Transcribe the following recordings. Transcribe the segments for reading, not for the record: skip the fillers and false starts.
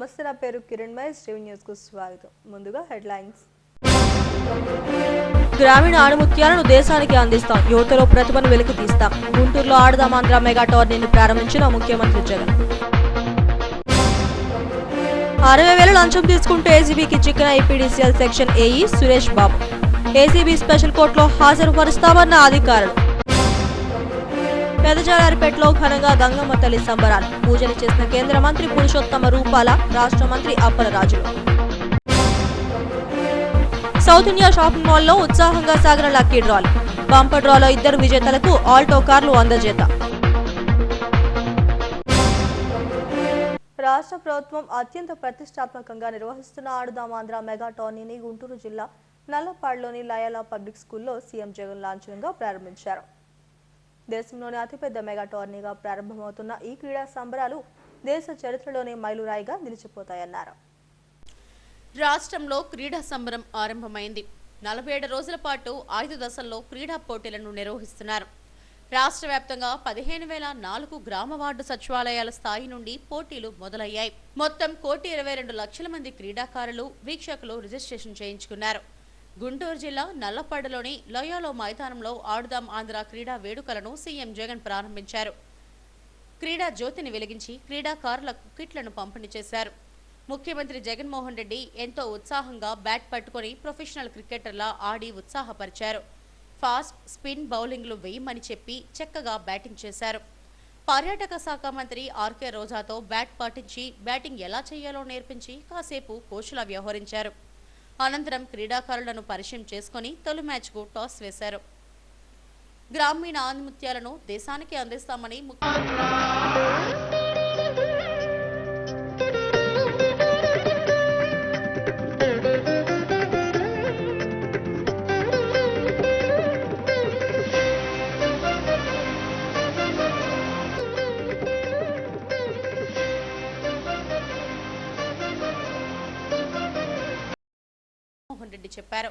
నమస్తే, నా పేరు కిరణ్ మై స్టీవ్ న్యూస్ కు స్వాగతం. ముందుగా హెడ్లైన్స్. గ్రామీణ ఆణిముత్యాలను దేశానికి అందిస్తాం, యువతలో ప్రతిభను వెలికి తీస్తాం. గుంటూరులో ఆడదాం ఆంధ్ర మెగా టోర్నీని ప్రారంభించిన ముఖ్యమంత్రి జగన్. 60,000 లంచం తీసుకుంటూ ఏసీబీకి చిక్కిన ఐపీడీసీఎల్ section AE Suresh Babu. ACB special కోర్టులో హాజరుపరుస్తామన్న అధికారులు. పెదజాలారిపేటలో ఘనంగా గంగమ్మ తల్లి సంబరాలు. పూజలు చేసిన కేంద్ర మంత్రి పురుషోత్తమ రూపాల, రాష్ట్ర మంత్రి అప్పలరాజులు. సౌత్ ఇండియా షాపింగ్ మాల్లో ఉత్సాహంగా సాగిన లక్కీ డ్రాలు. బంపర్ డ్రాలో 2 విజేతలకు ఆల్టో కార్లు అందజేత. రాష్ట్ర ప్రభుత్వం అత్యంత ప్రతిష్టాత్మకంగా నిర్వహిస్తున్న ఆడుదాం ఆంధ్ర మెగా టోర్నీని గుంటూరు జిల్లా నల్లపాడులోని లయాలా పబ్లిక్ స్కూల్లో సీఎం జగన్ లాంఛనంగా ప్రారంభించారు. దేశంలోని అతిపెద్ద మెగా టోర్నీగా ప్రారంభమవుతున్న ఈ క్రీడా సంబరాలు దేశ చరిత్రలోనే మైలురాయిగా నిలిచిపోతాయన్నారు. రాష్ట్రంలో క్రీడా సంబరం ఆరంభమైంది. 47 రోజుల పాటు 5 దశల్లో క్రీడా పోటీలను నిర్వహిస్తున్నారు. రాష్ట్ర వ్యాప్తంగా 15,004 గ్రామ వార్డు సచివాలయాల స్థాయి నుండి పోటీలు మొదలయ్యాయి. మొత్తం 1,22,00,000 మంది క్రీడాకారులు, వీక్షకులు రిజిస్ట్రేషన్ చేయించుకున్నారు. గుంటూరు జిల్లా నల్లపాడులోని లయాలో మైదానంలో ఆడుదాం ఆంధ్ర క్రీడా వేడుకలను సీఎం జగన్ ప్రారంభించారు. క్రీడా జ్యోతిని వెలిగించి క్రీడాకారులకు కిట్లను పంపిణీ చేశారు. ముఖ్యమంత్రి జగన్మోహన్ రెడ్డి ఎంతో ఉత్సాహంగా బ్యాట్ పట్టుకుని ప్రొఫెషనల్ క్రికెటర్లా ఆడి ఉత్సాహపరిచారు. ఫాస్ట్, స్పిన్ బౌలింగ్లు వేయమని చెప్పి చక్కగా బ్యాటింగ్ చేశారు. పర్యాటక శాఖ మంత్రి ఆర్కే రోజాతో బ్యాట్ పాటించి బ్యాటింగ్ ఎలా చేయాలో నేర్పించి కాసేపు కోచ్లా వ్యవహరించారు. అనంతరం క్రీడాకారులను పరిచయం చేసుకుని తొలి మ్యాచ్కు టాస్ వేశారు. గ్రామీణ ఆణిముత్యాలను దేశానికి అందిస్తామని రెడ్డి చెప్పారు.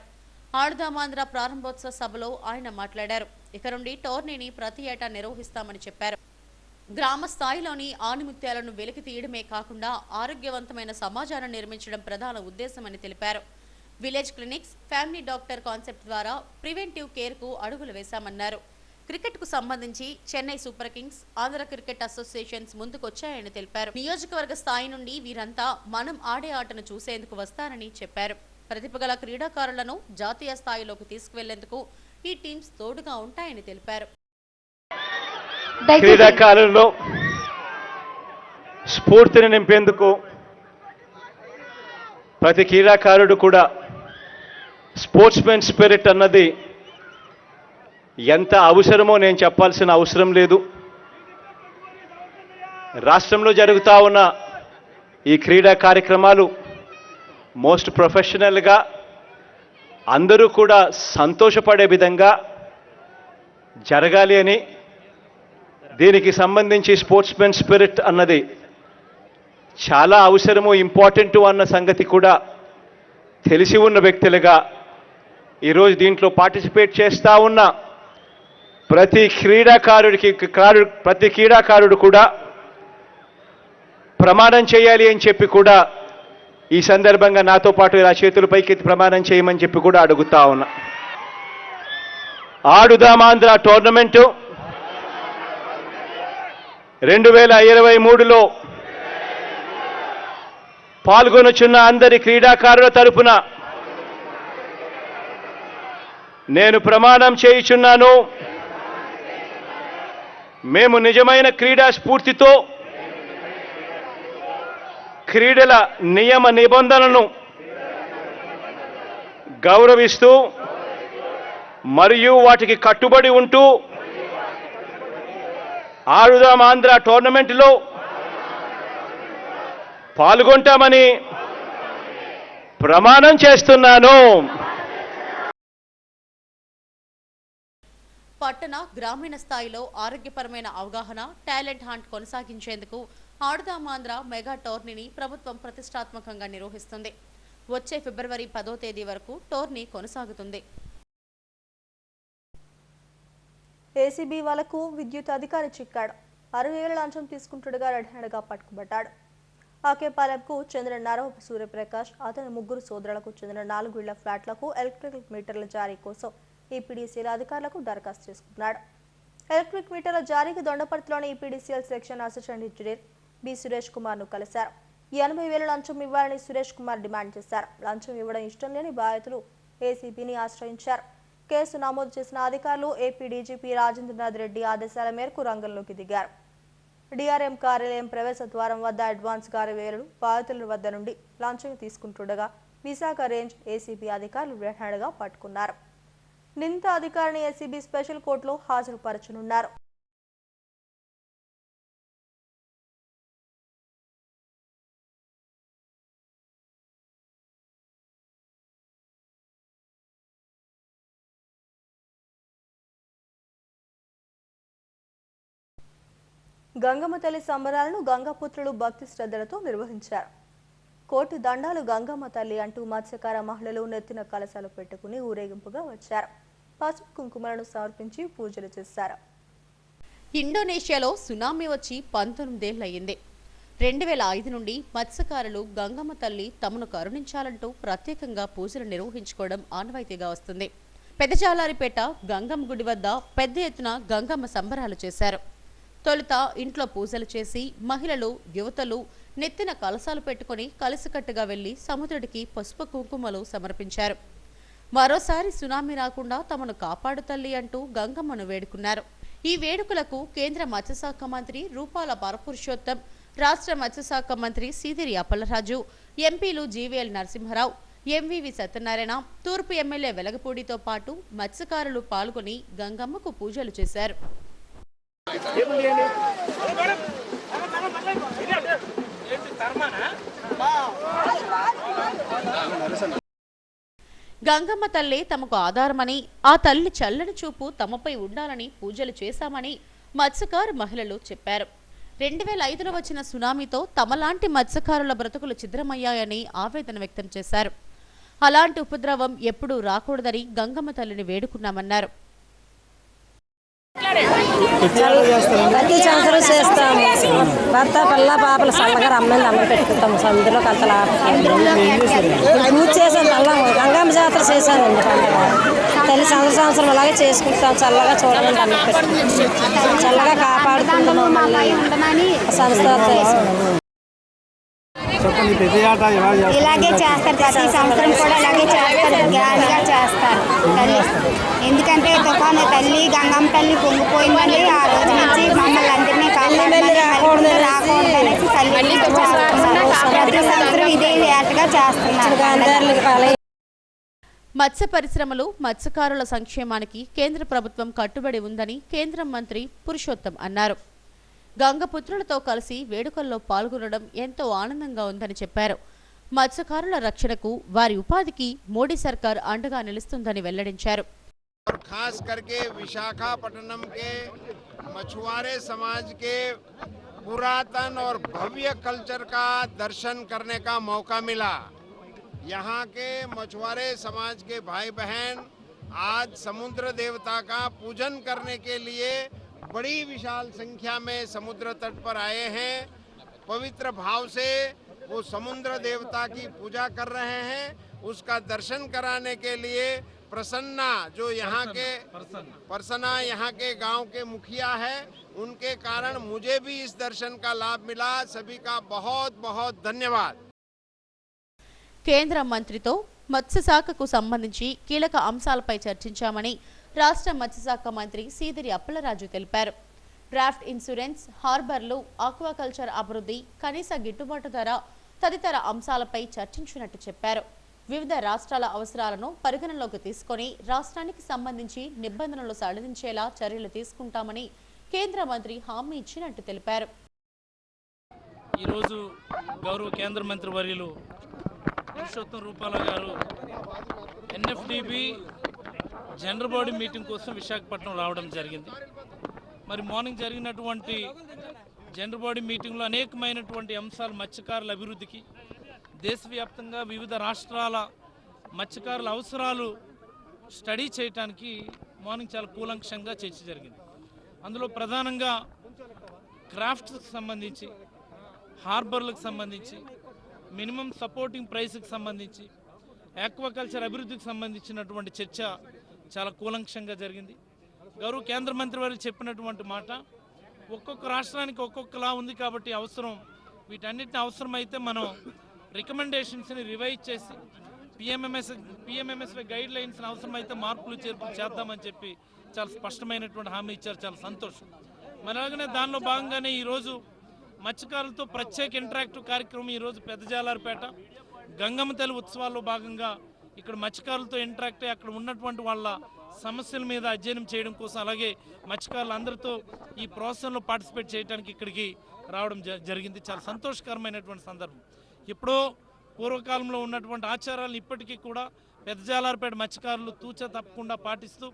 ఆడుదాం ఆంధ్ర ప్రారంభోత్సవ సభలో ఆయన మాట్లాడారు. ఇక నుండి టోర్నీని ప్రతి ఏటా నిర్వహిస్తామని చెప్పారు. గ్రామ స్థాయిలోని ఆణిముత్యాలను వెలికి తీయడమే కాకుండా ఆరోగ్యవంతమైన సమాజాన్ని నిర్మించడం ప్రధాన ఉద్దేశమని తెలిపారు. Village clinics, family doctor concept ద్వారా ప్రివెంటివ్ కేర్ కు అడుగులు వేశామన్నారు. క్రికెట్ కు సంబంధించి Chennai super kings, Andhra cricket associations ముందుకొచ్చాయని తెలిపారు. నియోజకవర్గ స్థాయి నుండి వీరంతా మనం ఆడే ఆటను చూసేందుకు వస్తారని చెప్పారు. ప్రతిభగల క్రీడాకారులను జాతీయ స్థాయిలోకి తీసుకువెళ్లేందుకు ఈ టీమ్స్ తోడుగా ఉంటాయని తెలిపారు. క్రీడాకారుల్లో స్ఫూర్తిని నింపేందుకు ప్రతి క్రీడాకారుడు కూడా స్పోర్ట్స్మెన్ స్పిరిట్ అన్నది ఎంత అవసరమో నేను చెప్పాల్సిన అవసరం లేదు. రాష్ట్రంలో జరుగుతూ ఉన్న ఈ క్రీడా కార్యక్రమాలు మోస్ట్ ప్రొఫెషనల్గా అందరూ కూడా సంతోషపడే విధంగా జరగాలి అని, దీనికి సంబంధించి స్పోర్ట్స్మెన్ స్పిరిట్ అన్నది చాలా అవసరము, ఇంపార్టెంటు అన్న సంగతి కూడా తెలిసి ఉన్న వ్యక్తులుగా ఈరోజు దీంట్లో పార్టిసిపేట్ చేస్తూ ఉన్న ప్రతి క్రీడాకారుడు కూడా ప్రమాణం చేయాలి అని చెప్పి కూడా ఈ సందర్భంగా నాతో పాటు ఇలా చేతుల పైకెత్తి ప్రమాణం చేయమని చెప్పి కూడా అడుగుతా ఉన్నా. ఆడుదాం ఆంధ్ర టోర్నమెంటు 2023లో పాల్గొనుచున్న అందరి క్రీడాకారుల తరపున నేను ప్రమాణం చేయుచున్నాను. మేము నిజమైన క్రీడా స్ఫూర్తితో క్రీడల నియమ నిబంధనలను గౌరవిస్తూ మరియు వాటికి కట్టుబడి ఉంటూ ఆడుదాం ఆంధ్ర టోర్నమెంట్లో పాల్గొంటామని ప్రమాణం చేస్తున్నాను. పట్టణ, గ్రామీణ స్థాయిలో ఆరోగ్యపరమైన అవగాహన, టాలెంట్ హంట్ కొనసాగించేందుకు ఆడుదాం ఆంధ్ర మెగా టోర్నీని ప్రభుత్వం ప్రతిష్టాత్మకంగా నిర్వహిస్తుంది. వచ్చే ఫిబ్రవరి 10వ తేదీ వరకు టోర్నీ కొనసాగుతుంది. ఏసీబీ వాళ్లకు విద్యుత్ అధికారి చిక్కాడు. 60,000 లంచం తీసుకుంటుండగా రెడ్ హ్యాండ్గా పట్టుకుబడ్డాడు. ఆకేపాలెంకు చెందిన నరవపు సూర్యప్రకాష్ అతని ముగ్గురు సోదరులకు చెందిన 4 ఇళ్ల ఫ్లాట్లకు ఎలక్ట్రిక్ మీటర్ల జారీ కోసం ఈపీడీసీఎల్ అధికారులకు దరఖాస్తు చేసుకున్నాడు. ఎలక్ట్రిక్ మీటర్ల జారీకి దొండపర్తిలోని EPDCL section assistant engineer B Suresh Kumar ను కలిశారు. 80,000 లంచం ఇవ్వాలని సురేష్ కుమార్ డిమాండ్ చేశారు. లంచం ఇవ్వడం ఇష్టం లేని బాధితులు ఏసీబీని ఆశ్రయించారు. కేసు నమోదు చేసిన అధికారులు ఏపీ డీజీపీ రాజేంద్రనాథ్ రెడ్డి ఆదేశాల మేరకు రంగంలోకి దిగారు. డిఆర్ఎం కార్యాలయం ప్రవేశ ద్వారం వద్ద అడ్వాన్స్ కార్యవేరులు బాధితుల వద్ద నుండి లంచం తీసుకుంటుండగా విశాఖ రేంజ్ ఏసీబీ అధికారులు వెంటనేగా పట్టుకున్నారు. నిందిత అధికారిని ఏసీబీ స్పెషల్ కోర్టులో హాజరుపరచనున్నారు. గంగమ్మ తల్లి సంబరాలను గంగాపుత్రులు భక్తి శ్రద్ధలతో నిర్వహించారు. కోటి దండాలు గంగమ్మ తల్లి అంటూ మత్స్యకార మహిళలు నెత్తిన కలశాలు పెట్టుకుని ఊరేగింపుగా వచ్చారు. పసుపు కుంకుమలను సమర్పించి పూజలు చేశారు. ఇండోనేషియాలో సునామీ వచ్చి 19 ఏళ్లయ్యింది. 2005 నుండి మత్స్యకారులు గంగమ్మ తల్లి తమను కరుణించాలంటూ ప్రత్యేకంగా పూజలు నిర్వహించుకోవడం ఆనవాయితీగా వస్తుంది. పెద్దజాలారిపేట గంగమ్మ గుడి వద్ద పెద్ద ఎత్తున గంగమ్మ సంబరాలు చేశారు. తొలుత ఇంట్లో పూజలు చేసి మహిళలు యువతలు నెత్తిన కలశాలు పెట్టుకుని కలిసికట్టుగా వెళ్లి సముద్రుడికి పసుపు కుంకుమలు సమర్పించారు. మరోసారి సునామీ రాకుండా తమను కాపాడు తల్లి అంటూ గంగమ్మను వేడుకున్నారు. ఈ వేడుకలకు కేంద్ర మత్స్యశాఖ మంత్రి రూపాల పరపురుషోత్తం, రాష్ట్ర మత్స్యశాఖ మంత్రి సీదిరి అప్పలరాజు, ఎంపీలు జీవీఎల్ నరసింహారావు, ఎంవీవి సత్యనారాయణ, తూర్పు ఎమ్మెల్యే వెలగపూడితో పాటు మత్స్యకారులు పాల్గొని గంగమ్మకు పూజలు చేశారు. గంగమ్మ తల్లి తమకు ఆధారమని, ఆ తల్లి చల్లని చూపు తమపై ఉండాలని పూజలు చేశామని మత్స్యకారు మహిళలు చెప్పారు. 2005లో వచ్చిన సునామీతో తమలాంటి మత్స్యకారుల బ్రతుకులు ఛిద్రమయ్యాయని ఆవేదన వ్యక్తం చేశారు. అలాంటి ఉపద్రవం ఎప్పుడూ రాకూడదని గంగమ్మ తల్లిని వేడుకున్నామన్నారు. ప్రతి సంవత్సరం చేస్తాము. భర్త పిల్ల పాపలు చల్లగా రమ్మని అమ్మ పెట్టుకుంటాము. సముద్రంలో కలతలు పూజ చేసాను. గంగమ్మ జాతర చేశానండి. తల్లి సంవత్సరం అలాగే చేసుకుంటాం. చల్లగా చూడమని అమ్మ పెట్టుకుంటాం. చల్లగా కాపాడుకుంటాము. మళ్ళీ సంవత్సరాలు ఇలాగే చేస్తారు. ప్రతి సంవత్సరం కూడా ఇలాగే చేస్తారు. గ్రాండ్గా చేస్తారు తల్లి. ఎందుకంటే తుఫాను తల్లి గంగమ్మ తల్లి పొంగిపోయిందని ఆ రోజు నుంచి మమ్మల్ని అందరినీ రాకూడదనేసి తల్లి ప్రతి సంవత్సరం ఇదే వేటగా చేస్తున్నారు. మత్స్య పరిశ్రమలు, మత్స్యకారుల సంక్షేమానికి కేంద్ర ప్రభుత్వం కట్టుబడి ఉందని కేంద్ర మంత్రి పురుషోత్తం అన్నారు. గంగపుత్రులతో కలిసి వేడుకల్లో పాల్గొనడం ఎంతో ఆనందంగా ఉందని చెప్పారు. మత్స్యకారుల రక్షణకు, వారి ఉపాధికి మోడీ సర్కార్ అండగా నిలుస్తుందని వెల్లడించారు. खास करके विशाखापट्टनम के मछुआरे समाज के पुरातन और भव्य कल्चर का दर्शन करने का मौका मिला। यहाँ के मछुआरे समाज के भाई बहन आज समुद्र देवता का पूजन करने के लिए बड़ी विशाल संख्या में समुद्र तट पर आए हैं। पवित्र भाव से वो समुद्र देवता की पूजा कर रहे हैं। उसका दर्शन कराने के लिए प्रसन्ना जो यहाँ के परसना यहाँ के गांव के मुखिया है, उनके कारण मुझे भी इस दर्शन का लाभ मिला। सभी का बहुत बहुत धन्यवाद। కేంద్ర మంత్రితో మత్స్యశాఖకు సంబంధించి కీలక అంశాలపై చర్చించామని రాష్ట్ర మత్స్యశాఖ మంత్రి సీదిరి అప్పలరాజు తెలిపారు. డ్రాఫ్ట్ ఇన్సూరెన్స్, హార్బర్లు, ఆక్వాకల్చర్ అభివృద్ధి, కనీస గిట్టుబాటు ధర తదితర అంశాలపై చర్చించినట్టు చెప్పారు. వివిధ రాష్ట్రాల అవసరాలను పరిగణలోకి తీసుకొని రాష్ట్రానికి సంబంధించి నిబంధనలు సడలించేలా చర్యలు తీసుకుంటామని కేంద్ర మంత్రి హామీ ఇచ్చినట్టు తెలిపారు. ఈరోజు గౌరవ కేంద్ర మంత్రి వర్యులు పురుషోత్తం రూపాల గారు ఎన్ఎఫ్డిబి జనరల్ బాడీ మీటింగ్ కోసం విశాఖపట్నం రావడం జరిగింది. మరి మార్నింగ్ జరిగినటువంటి జనరల్ బాడీ మీటింగ్లో అనేకమైనటువంటి అంశాలు మత్స్యకారుల అభివృద్ధికి, దేశవ్యాప్తంగా వివిధ రాష్ట్రాల మత్స్యకారుల అవసరాలు స్టడీ చేయడానికి మార్నింగ్ చాలా కూలంకషంగా చర్చ జరిగింది. అందులో ప్రధానంగా క్రాఫ్ట్స్కి సంబంధించి, హార్బర్లకు సంబంధించి, మినిమం సపోర్టింగ్ ప్రైస్కి సంబంధించి, ఆక్వాకల్చర్ అభివృద్ధికి సంబంధించినటువంటి చర్చ చాలా కూలంకషంగా జరిగింది. గౌరవ కేంద్ర మంత్రి వారు చెప్పినటువంటి మాట, ఒక్కొక్క రాష్ట్రానికి ఒక్కొక్కలా ఉంది కాబట్టి అవసరం, వీటన్నిటిని అవసరమైతే మనం రికమెండేషన్స్ని రివైజ్ చేసి పిఎంఎంఎస్వై గైడ్ లైన్స్ని అవసరమైతే మార్పులు చేర్పులు చేద్దామని చెప్పి చాలా స్పష్టమైనటువంటి హామీ ఇచ్చారు. చాలా సంతోషం. మరి అలాగనే దానిలో భాగంగానే ఈరోజు మత్స్యకారులతో ప్రత్యేక ఇంటరాక్టివ్ కార్యక్రమం ఈరోజు పెద్దజాలారిపేట గంగమ్మ తల్లి ఉత్సవాల్లో భాగంగా ఇక్కడ మత్స్యకారులతో ఇంటరాక్ట్ అయ్యి అక్కడ ఉన్నటువంటి వాళ్ళ సమస్యల మీద అధ్యయనం చేయడం కోసం, అలాగే మత్స్యకారులు అందరితో ఈ ప్రాసెస్లో పార్టిసిపేట్ చేయడానికి ఇక్కడికి రావడం జరిగింది. చాలా సంతోషకరమైనటువంటి సందర్భం. ఎప్పుడో పూర్వకాలంలో ఉన్నటువంటి ఆచారాలను ఇప్పటికీ కూడా పెద్దజాలారిపేట మత్స్యకారులు తూచా తప్పకుండా పాటిస్తూ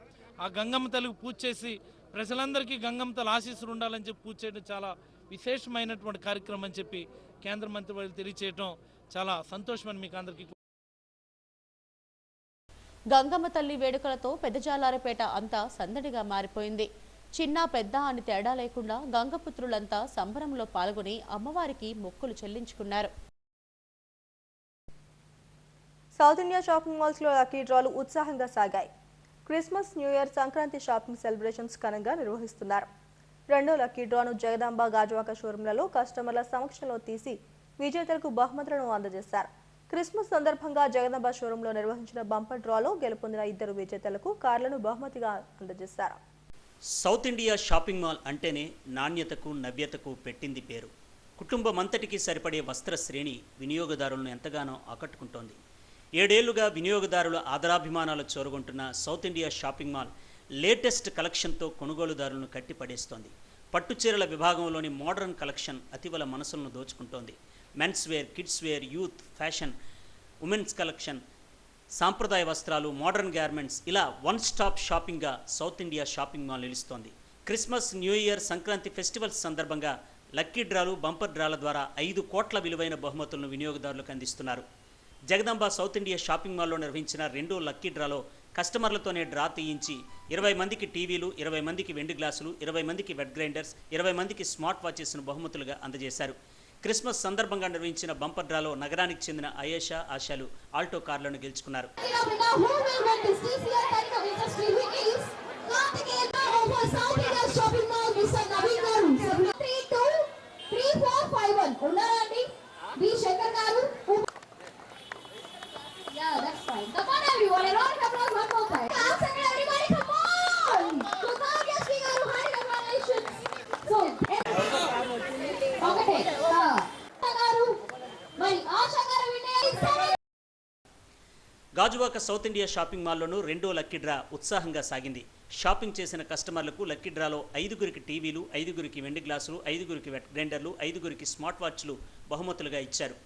ఆ గంగమ్మ తల్లికి పూజ చేసి ప్రజలందరికీ గంగమ్మ తల్లి ఆశీస్సులు ఉండాలని చెప్పి పూజ చేయడం చాలా విశేషమైనటువంటి కార్యక్రమం అని చెప్పి కేంద్ర మంత్రి వారు తెలియచేయడం చాలా సంతోషమని మీకు అందరికీ. గంగమ్మ తల్లి వేడుకలతో పెద్దజాలారిపేట అంతా సందడిగా మారిపోయింది. చిన్న పెద్ద అని తేడా లేకుండా గంగపుత్రులంతా సంబరంలో పాల్గొని అమ్మవారికి మొక్కులు చెల్లించుకున్నారు. సౌత్ ఇండియా షాపింగ్ మాల్స్ లో లక్కీ డ్రాలు ఉత్సాహంగా సాగాయి. Christmas, new year, Sankranti shopping celebrations ఘనంగా నిర్వహిస్తున్నారు. రెండో లక్కీ డ్రాను జగదాంబ గాజువాక షోరూంలలో కస్టమర్ల సమక్షంలో తీసి విజేతలకు బహుమతులను అందజేశారు. క్రిస్మస్ సందర్భంగా జగదాంబ షోరూంలో నిర్వహించిన బంపర్ డ్రాలో గెలుపొందిన 2 విజేతలకు కార్లను బహుమతిగా అందజేశారు. సౌత్ ఇండియా షాపింగ్ మాల్ అంటేనే నాణ్యతకు, నవ్యతకు పెట్టింది పేరు. కుటుంబమంతటికి సరిపడే వస్త్ర శ్రేణి వినియోగదారులను ఎంతగానో ఆకట్టుకుంటోంది. 7 ఏళ్లుగా వినియోగదారుల ఆదరాభిమానాలు చోరగొంటున్న south India shopping mall latest కలెక్షన్తో కొనుగోలుదారులను కట్టిపడేస్తోంది. పట్టుచీరల విభాగంలోని మోడర్న్ కలెక్షన్ అతివల మనసులను దోచుకుంటోంది. Men's wear, kids wear, youth, fashion, women's collection, సాంప్రదాయ వస్త్రాలు, మోడర్న్ గార్మెంట్స్, ఇలా వన్ స్టాప్ షాపింగ్గా సౌత్ ఇండియా షాపింగ్ మాల్ నిలుస్తోంది. Christmas, new year, Sankranti festivals సందర్భంగా లక్కీ డ్రాలు, బంపర్ డ్రాల ద్వారా 5 కోట్ల విలువైన బహుమతులను వినియోగదారులకు అందిస్తున్నారు. జగదాంబ సౌత్ ఇండియా షాపింగ్ మాల్లో నిర్వహించిన 2వ లక్కీ డ్రాలో కస్టమర్లతోనే డ్రా తీయించి 20 మందికి టీవీలు, 20 మందికి వెండి గ్లాసులు, 20 మందికి వెట్ గ్రైండర్స్, 20 మందికి స్మార్ట్ వాచెస్ను బహుమతులుగా అందజేశారు. క్రిస్మస్ సందర్భంగా నిర్వహించిన బంపర్ డ్రాలో నగరానికి చెందిన అయేషా, ఆశాలు ఆల్టో కార్లను గెలుచుకున్నారు. Yeah, that's fine. Come on, everyone. A round of applause one more time. Everybody, come on! So now yes, we got high congratulations. So, okay. Mari Asha garu winner. Gajuwaka south India shopping మాల్లోనూ 2వ lucky draw ఉత్సాహంగా సాగింది. Shopping చేసిన కస్టమర్లకు lucky డ్రాలో 5గురికి టీవీలు, 5గురికి వెండి గ్లాసులు, 5గురికి వెట్ గ్రైండర్లు, 5గురికి స్మార్ట్ వాచ్లు బహుమతులుగా ఇచ్చారు.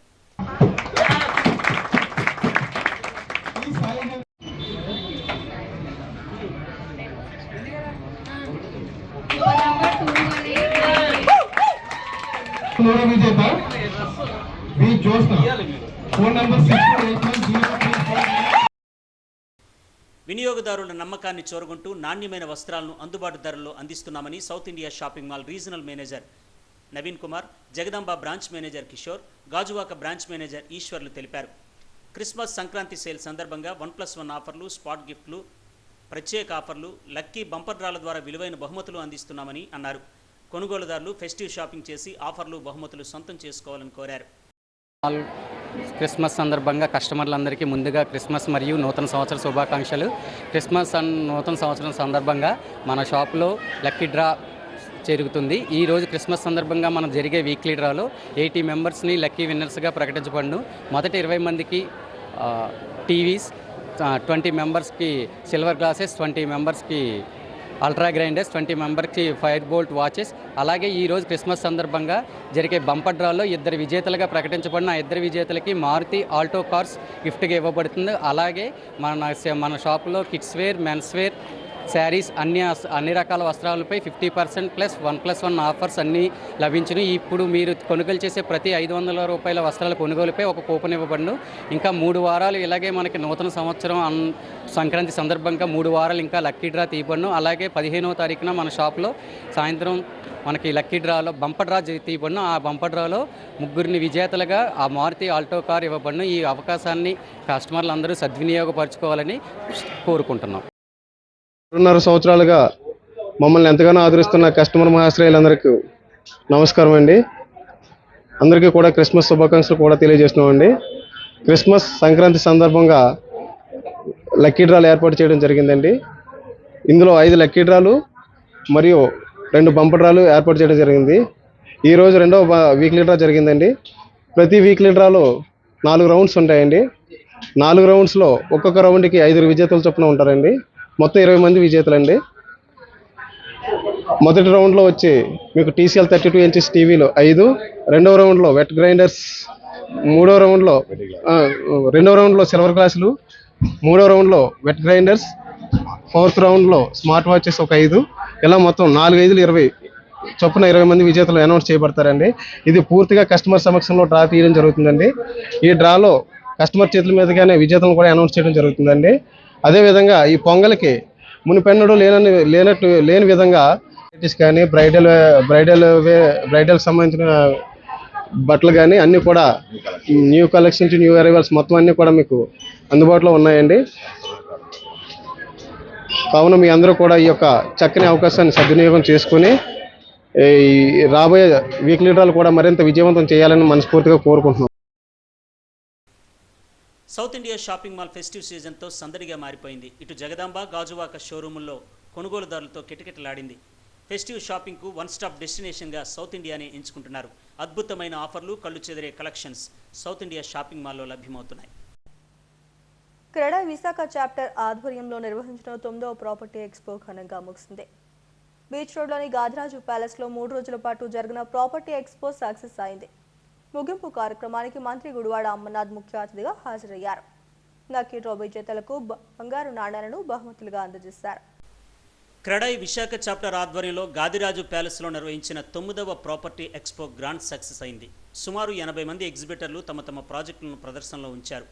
వినియోగదారుల నమ్మకాన్ని చోరగొంటూ నాణ్యమైన వస్త్రాలను అందుబాటు ధరల్లో అందిస్తున్నామని south India shopping mall regional manager Naveen Kumar, Jagadamba branch manager Kishore, Gajuwaka branch manager ఈశ్వర్లు తెలిపారు. క్రిస్మస్, సంక్రాంతి సేల్ సందర్భంగా 1+1 ఆఫర్లు, స్పాట్ గిఫ్ట్లు, ప్రత్యేక ఆఫర్లు, లక్కీ బంపర్ డ్రాల ద్వారా విలువైన బహుమతులు అందిస్తున్నామని అన్నారు. కొనుగోలుదారులు ఫెస్టివ్ షాపింగ్ చేసి ఆఫర్లు, బహుమతులు సొంతం చేసుకోవాలని కోరారు. క్రిస్మస్ సందర్భంగా కస్టమర్లందరికీ ముందుగా క్రిస్మస్ మరియు నూతన సంవత్సర శుభాకాంక్షలు. క్రిస్మస్ అండ్ నూతన సంవత్సరం సందర్భంగా మన షాప్లో లక్కీ డ్రా జరుగుతుంది. ఈరోజు క్రిస్మస్ సందర్భంగా మనం జరిగే వీక్లీ డ్రాలో 80 మెంబర్స్ని లక్కీ విన్నర్స్గా ప్రకటించబడును. మొదటి 20 మందికి టీవీస్, 20 మెంబర్స్కి సిల్వర్ గ్లాసెస్, 20 మెంబర్స్కి అల్ట్రా గ్రైండర్స్, 20 మెంబర్కి ఫైర్ బోల్ట్ వాచెస్. అలాగే ఈరోజు క్రిస్మస్ సందర్భంగా జరిగే బంపర్ డ్రాలో 2 విజేతలుగా ప్రకటించబడిన 2 విజేతలకి మారుతి ఆల్టో కార్స్ గిఫ్ట్గా ఇవ్వబడుతుంది. అలాగే మన షాపులో kids wear, men's wear, saris అన్ని రకాల వస్త్రాలపై 50% ప్లస్ 1+1 ఆఫర్స్ అన్నీ లభించును. ఇప్పుడు మీరు కొనుగోలు చేసే ప్రతి 500 రూపాయల వస్త్రాల కొనుగోలుపై ఒక కూపన్ ఇవ్వబడును. ఇంకా 3 వారాలు ఇలాగే మనకి నూతన సంవత్సరం సంక్రాంతి సందర్భంగా 3 వారాలు ఇంకా లక్కీ డ్రా తీయబడును. అలాగే 15వ తారీఖున మన షాప్లో సాయంత్రం మనకి లక్కీ డ్రాలో బంపర్ డ్రా తీయబడును. ఆ బంపర్ డ్రాలో 3 విజేతలుగా ఆ మారుతి ఆల్టో కార్ ఇవ్వబడును. ఈ అవకాశాన్ని కస్టమర్లు అందరూ సద్వినియోగపరచుకోవాలని కోరుకుంటున్నాం. 2.5 సంవత్సరాలుగా మమ్మల్ని ఎంతగానో ఆదరిస్తున్న కస్టమర్ మహాశ్రయులందరికీ నమస్కారం అండి. అందరికీ కూడా క్రిస్మస్ శుభాకాంక్షలు కూడా తెలియజేస్తున్నామండి. క్రిస్మస్ సంక్రాంతి సందర్భంగా లక్కీ డ్రాలు ఏర్పాటు చేయడం జరిగిందండి. ఇందులో 5 లక్కీ డ్రాలు మరియు 2 బంపర్ డ్రాలు ఏర్పాటు చేయడం జరిగింది. ఈరోజు 2వ వీక్లీ డ్రా జరిగిందండి. ప్రతి వీక్లీ డ్రాలో 4 రౌండ్స్ ఉంటాయండి. 4 రౌండ్స్లో ఒక్కొక్క రౌండ్కి 5 విజేతలు చొప్పున ఉంటారండి. మొత్తం 20 మంది విజేతలండి. మొదటి రౌండ్లో వచ్చి మీకు TCL 32 ఇంచెస్ టీవీలో 5, రెండవ రౌండ్లో వెట్ గ్రైండర్స్, రెండవ రౌండ్లో సిల్వర్ గ్లాసులు, మూడవ రౌండ్లో వెట్ గ్రైండర్స్, 4th రౌండ్లో స్మార్ట్ వాచెస్ ఒక 5, ఇలా మొత్తం 4, 5, 20 చొప్పున 20 మంది విజేతలు అనౌన్స్ చేయబడతారండి. ఇది పూర్తిగా కస్టమర్ సమక్షంలో డ్రా తీయడం జరుగుతుందండి. ఈ డ్రాలో కస్టమర్ చేతుల మీదుగానే విజేతలను కూడా అనౌన్స్ చేయడం జరుగుతుందండి. అదేవిధంగా ఈ పొంగల్కి మునిపెన్నడూ లేని విధంగా కానీ బ్రైడల్ సంబంధించిన బట్టలు కానీ అన్నీ కూడా న్యూ కలెక్షన్ న్యూ అరైవల్స్ మొత్తం అన్నీ కూడా మీకు అందుబాటులో ఉన్నాయండి. కావున మీ అందరూ కూడా ఈ యొక్క చక్కని అవకాశాన్ని సద్వినియోగం చేసుకుని ఈ రాబోయే వీక్లీ డ్రాలు కూడా మరింత విజయవంతం చేయాలని మనస్ఫూర్తిగా కోరుకుంటున్నాం. South India shopping mall festive సీజన్తో సందడిగా మారిపోయింది. ఇటు జగదాంబ గాజువాక షోరూముల్లో కొనుగోలుదారులతో కిటకిటలాడింది. ఫెస్టివ్ షాపింగ్కు వన్ స్టాప్ డెస్టినేషన్గా సౌత్ ఇండియానే ఎంచుకుంటున్నారు. అద్భుతమైన ఆఫర్లు, కళ్ళు చెదిరే కలెక్షన్స్ సౌత్ ఇండియా షాపింగ్ మాల్లో లభ్యమవుతున్నాయి. క్రెడా విశాఖ చాప్టర్ ఆధ్వర్యంలో నిర్వహించిన 9వ ప్రాపర్టీ ఎక్స్పో ఘనంగా ముగిసింది. బీచ్ రోడ్లోని గాదిరాజు ప్యాలెస్లో 3 రోజుల పాటు జరిగిన ప్రాపర్టీ ఎక్స్పో సక్సెస్ అయింది. ముగింపు కార్యక్రమానికి మంత్రి గుడివాడ అమర్నాథ్ ముఖ్య అతిథిగా హాజరయ్యారు. లక్కీ డ్రా విజేతలకు బంగారు నాణేలను బహుమతులుగా అందజేశారు. క్రెడాయి విశాఖ చాప్టర్ ఆధ్వర్యంలో గాదిరాజు ప్యాలెస్లో నిర్వహించిన 9వ ప్రాపర్టీ ఎక్స్పో గ్రాండ్ సక్సెస్ అయింది. సుమారు 80 మంది ఎగ్జిబిటర్లు తమ ప్రాజెక్టులను ప్రదర్శనలో ఉంచారు.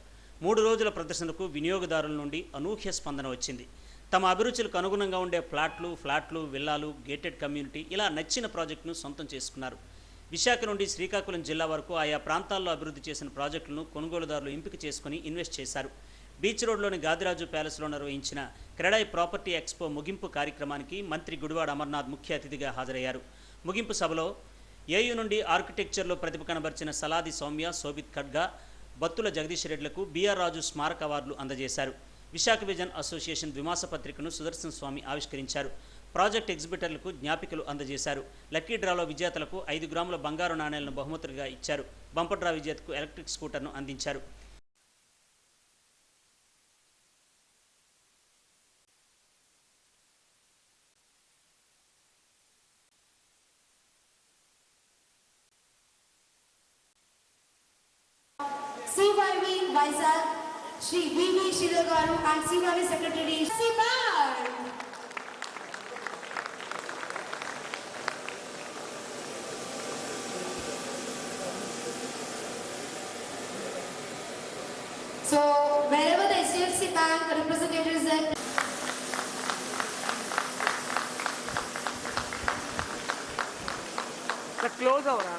3 రోజుల ప్రదర్శనకు వినియోగదారుల నుండి అనూహ్య స్పందన వచ్చింది. తమ అభిరుచులకు అనుగుణంగా ఉండే ఫ్లాట్లు, విల్లాలు, గేటెడ్ కమ్యూనిటీ ఇలా నచ్చిన ప్రాజెక్టును సొంతం చేసుకున్నారు. విశాఖ నుండి శ్రీకాకుళం జిల్లా వరకు ఆయా ప్రాంతాల్లో అభివృద్ధి చేసిన ప్రాజెక్టులను కొనుగోలుదారులు ఎంపిక చేసుకుని ఇన్వెస్ట్ చేశారు. బీచ్ రోడ్లోని గాదిరాజు ప్యాలెస్లో నిర్వహించిన క్రెడాయి ప్రాపర్టీ ఎక్స్పో ముగింపు కార్యక్రమానికి మంత్రి గుడివాడ అమర్నాథ్ ముఖ్య అతిథిగా హాజరయ్యారు. ముగింపు సభలో ఏయూ నుండి ఆర్కిటెక్చర్లో ప్రతిభ కనబర్చిన సలాది సౌమ్య, శోభిత్ ఖడ్గా, బత్తుల జగదీష్ రెడ్లకు బిఆర్ రాజు స్మారక అవార్డులు అందజేశారు. విశాఖ విజన్ అసోసియేషన్ విమాస పత్రికను సుదర్శన్ స్వామి ఆవిష్కరించారు. ప్రాజెక్ట్ ఎగ్జిబిటర్లకు జ్ఞాపికలు అందజేశారు. లక్కీ డ్రాలో విజేతలకు 5 గ్రాముల బంగారు నాణేలను బహుమతులుగా ఇచ్చారు. బంపర్ డ్రా విజేతకు ఎలక్ట్రిక్ స్కూటర్ను అందించారు. CYV Vizag, Shri V.V. Shilagaru and CYV Secretary Sibar. So wherever the HDFC Bank representatives are,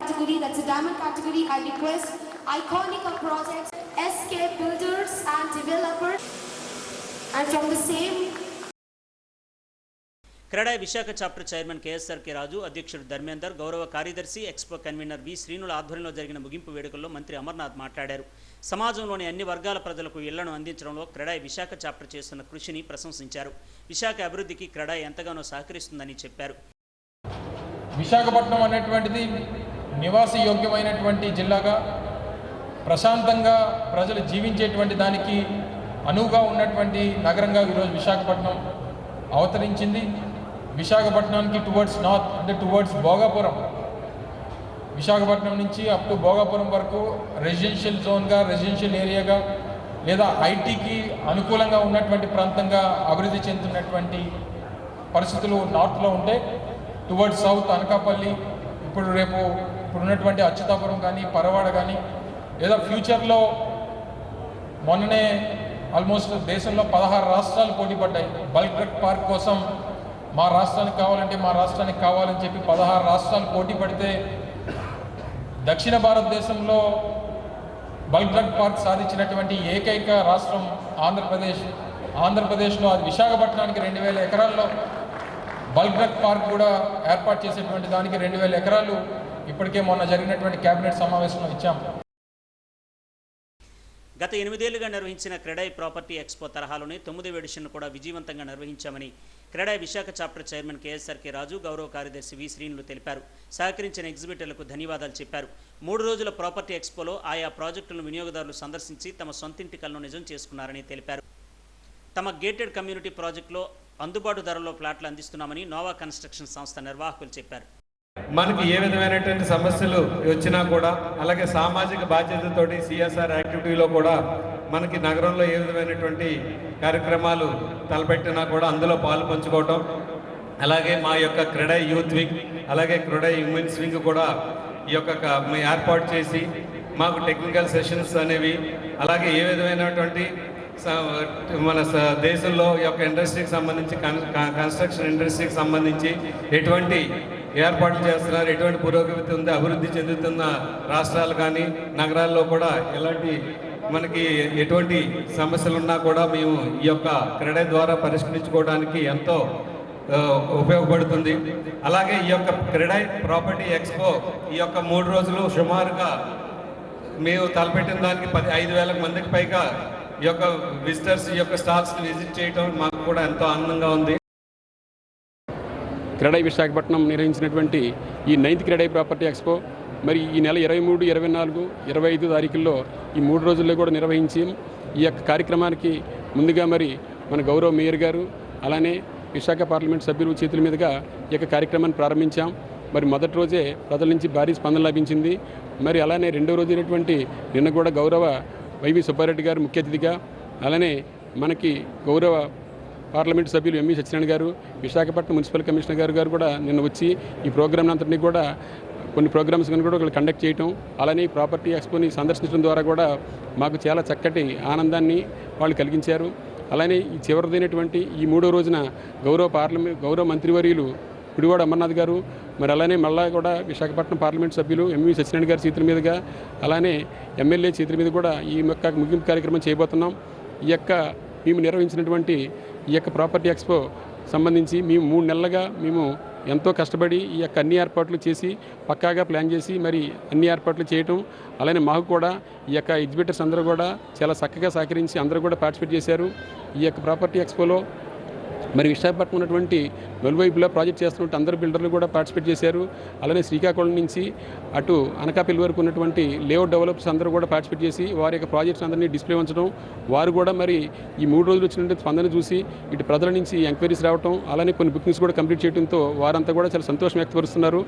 category, that's a diamond category, I request iconic projects, SK Builders and Developers, and from the same. CREDAI Visakha chapter chairman KSRK Raju, అధ్యక్షుడు ధర్మేందర్, గౌరవ కార్యదర్శి expo convener వి శ్రీనుల ఆధ్వర్యంలో జరిగిన ముగింపు వేడుకల్లో మంత్రి అమర్నాథ్ మాట్లాడారు. సమాజంలోని అన్ని వర్గాల ప్రజలకు ఇళ్లను అందించడంలో క్రెడాయి విశాఖ చాప్టర్ చేస్తున్న కృషిని ప్రశంసించారు. విశాఖ అభివృద్ధికి క్రెడాయి ఎంతగానో సహకరిస్తుందని చెప్పారు. విశాఖపట్నం అనేటువంటిది నివాస యోగ్యమైనటువంటి జిల్లాగా, ప్రశాంతంగా ప్రజలు జీవించేటువంటి దానికి అనువుగా ఉన్నటువంటి నగరంగా ఈరోజు విశాఖపట్నం అవతరించింది. విశాఖపట్నానికి టువర్డ్స్ నార్త్ అంటే టువర్డ్స్ భోగాపురం, విశాఖపట్నం నుంచి అప్ టు భోగాపురం వరకు రెసిడెన్షియల్ జోన్గా, రెసిడెన్షియల్ ఏరియాగా లేదా ఐటీకి అనుకూలంగా ఉన్నటువంటి ప్రాంతంగా అభివృద్ధి చెందుతున్నటువంటి పరిస్థితులు నార్త్లో ఉంటే టువర్డ్స్ సౌత్ అనకాపల్లి, ఇప్పుడు ఉన్నటువంటి అచ్యుతాపురం కానీ, పరవాడ కానీ, లేదా ఫ్యూచర్లో మొన్ననే ఆల్మోస్ట్ దేశంలో 16 రాష్ట్రాలు పోటీ పడ్డాయి బల్క్ డ్రగ్ పార్క్ కోసం. మా రాష్ట్రానికి కావాలని చెప్పి 16 రాష్ట్రాలు పోటీ పడితే దక్షిణ భారతదేశంలో బల్క్ డ్రగ్ పార్క్ సాధించినటువంటి ఏకైక రాష్ట్రం ఆంధ్రప్రదేశ్లో అది విశాఖపట్నానికి 2000 ఎకరాల్లో బల్క్ డ్రగ్ పార్క్ కూడా ఏర్పాటు చేసేటువంటి దానికి 2000 ఎకరాలు ఇప్పటికే మొన్న జరిగినటువంటి కేబినెట్ సమావేశంలో ఇచ్చాం. గత 8 ఏళ్లుగా నిర్వహించిన క్రెడాయ్ ప్రాపర్టీ ఎక్స్పో తరహాలోనే 9వ ఎడిషన్ కూడా విజయవంతంగా నిర్వహించామని CREDAI Visakha chapter chairman KSRK రాజు, గౌరవ కార్యదర్శి వి శ్రీనులు తెలిపారు. సహకరించిన ఎగ్జిబిటర్లకు ధన్యవాదాలు చెప్పారు. 3 రోజుల ప్రాపర్టీ ఎక్స్పోలో ఆయా ప్రాజెక్టులను వినియోగదారులు సందర్శించి తమ సొంతింటి కలను నిజం చేసుకున్నారని తెలిపారు. తమ గేటెడ్ కమ్యూనిటీ ప్రాజెక్టులో అందుబాటు ధరలో ప్లాట్లు అందిస్తున్నామని నోవా కన్స్ట్రక్షన్ సంస్థ నిర్వాహకులు చెప్పారు. మనకి ఏ విధమైనటువంటి సమస్యలు వచ్చినా కూడా, అలాగే సామాజిక బాధ్యతతోటి సిఎస్ఆర్ యాక్టివిటీలో కూడా మనకి నగరంలో ఏ విధమైనటువంటి కార్యక్రమాలు తలపెట్టినా కూడా అందులో పాలు పంచుకోవటం, అలాగే మా యొక్క క్రెడాయ్ యూత్ వింగ్, అలాగే క్రెడాయ్ ఉమెన్స్ వింగ్ కూడా ఈ యొక్క ఏర్పాటు చేసి మాకు టెక్నికల్ సెషన్స్ అనేవి, అలాగే ఏ విధమైనటువంటి మన దేశంలో ఈ యొక్క ఇండస్ట్రీకి సంబంధించి కన్స్ట్రక్షన్ ఇండస్ట్రీకి సంబంధించి ఎటువంటి ఏర్పాట్లు చేస్తున్నారు, ఎటువంటి పురోగతి ఉంది, అభివృద్ధి చెందుతున్న రాష్ట్రాలు కానీ నగరాల్లో కూడా ఎలాంటి మనకి ఎటువంటి సమస్యలు ఉన్నా కూడా మేము ఈ యొక్క క్రెడాయ్ ద్వారా పరిష్కరించుకోవడానికి ఎంతో ఉపయోగపడుతుంది. అలాగే ఈ యొక్క క్రెడాయ్ ప్రాపర్టీ ఎక్స్పో ఈ యొక్క 3 రోజులు సుమారుగా మేము తలపెట్టిన దానికి 5,000 మందికి పైగా ఈ యొక్క విజిటర్స్ ఈ యొక్క స్టాల్స్ని విజిట్ చేయడం మాకు కూడా ఎంతో ఆనందంగా ఉంది. క్రెడాయ్ విశాఖపట్నం నిర్వహించినటువంటి ఈ 9th క్రెడాయ్ ప్రాపర్టీ ఎక్స్పో మరి ఈ నెల 23, 24, 25 తారీఖుల్లో ఈ 3 రోజుల్లో కూడా నిర్వహించి ఈ యొక్క కార్యక్రమానికి ముందుగా మరి మన గౌరవ మేయర్ గారు, అలానే విశాఖ పార్లమెంట్ సభ్యులు చేతుల మీదుగా ఈ యొక్క కార్యక్రమాన్ని ప్రారంభించాం. మరి మొదటి రోజే ప్రజల నుంచి భారీ స్పందన లభించింది. మరి అలానే రెండో రోజు అయినటువంటి నిన్న కూడా గౌరవ వైవి సుబ్బారెడ్డి గారు ముఖ్య అతిథిగా, అలానే మనకి గౌరవ పార్లమెంట్ సభ్యులు ఎంవి సత్యనారాయణ గారు, విశాఖపట్నం మున్సిపల్ కమిషనర్ గారు కూడా నిన్న వచ్చి ఈ ప్రోగ్రామ్ అంతటినీ కూడా కొన్ని ప్రోగ్రామ్స్ కూడా వాళ్ళు కండక్ట్ చేయటం, అలానే ఈ ప్రాపర్టీ ఎక్స్పోని సందర్శించడం ద్వారా కూడా మాకు చాలా చక్కటి ఆనందాన్ని వాళ్ళు కలిగించారు. అలానే ఈ చివరిదైనటువంటి ఈ 3వ రోజున గౌరవ మంత్రివర్యులు గుడివాడ అమర్నాథ్ గారు, మరి అలానే మళ్ళా కూడా విశాఖపట్నం పార్లమెంట్ సభ్యులు ఎంవి సత్యనారాయణ గారి చేతుల మీదుగా, అలానే ఎమ్మెల్యే చేతుల మీద కూడా ఈ యొక్క ముగింపు కార్యక్రమం చేయబోతున్నాం. ఈ యొక్క మేము నిర్వహించినటువంటి ఈ యొక్క ప్రాపర్టీ ఎక్స్పో సంబంధించి మేము 3 నెలలుగా మేము ఎంతో కష్టపడి ఈ యొక్క అన్ని ఏర్పాట్లు చేసి పక్కాగా ప్లాన్ చేసి మరి అన్ని ఏర్పాట్లు చేయటం, అలానే మాకు కూడా ఈ యొక్క ఎగ్జిబిటర్స్ అందరూ కూడా చాలా చక్కగా సహకరించి అందరూ కూడా పార్టిసిపేట్ చేశారు. ఈ యొక్క ప్రాపర్టీ ఎక్స్పోలో మరి విశాఖపట్నం ఉన్నటువంటి నలువైపులా ప్రాజెక్ట్ చేస్తున్నట్టు అందరు బిల్డర్లు కూడా పార్టిసిపేట్ చేశారు. అలానే శ్రీకాకుళం నుంచి అటు అనకాపల్లి వరకు ఉన్నటువంటి లేఅవుట్ డెవలపర్స్ అందరూ కూడా పార్టిసిపేట్ చేసి వారి యొక్క ప్రాజెక్ట్స్ అందరినీ డిస్ప్లే ఉంచడం, వారు కూడా మరి ఈ 3 రోజులు వచ్చినటువంటి స్పందన చూసి ఇటు ప్రజల నుంచి ఎంక్వైరీస్ రావడం, అలానే కొన్ని బుకింగ్స్ కూడా కంప్లీట్ చేయడంతో వారంతా కూడా చాలా సంతోషం వ్యక్తపరుస్తున్నారు.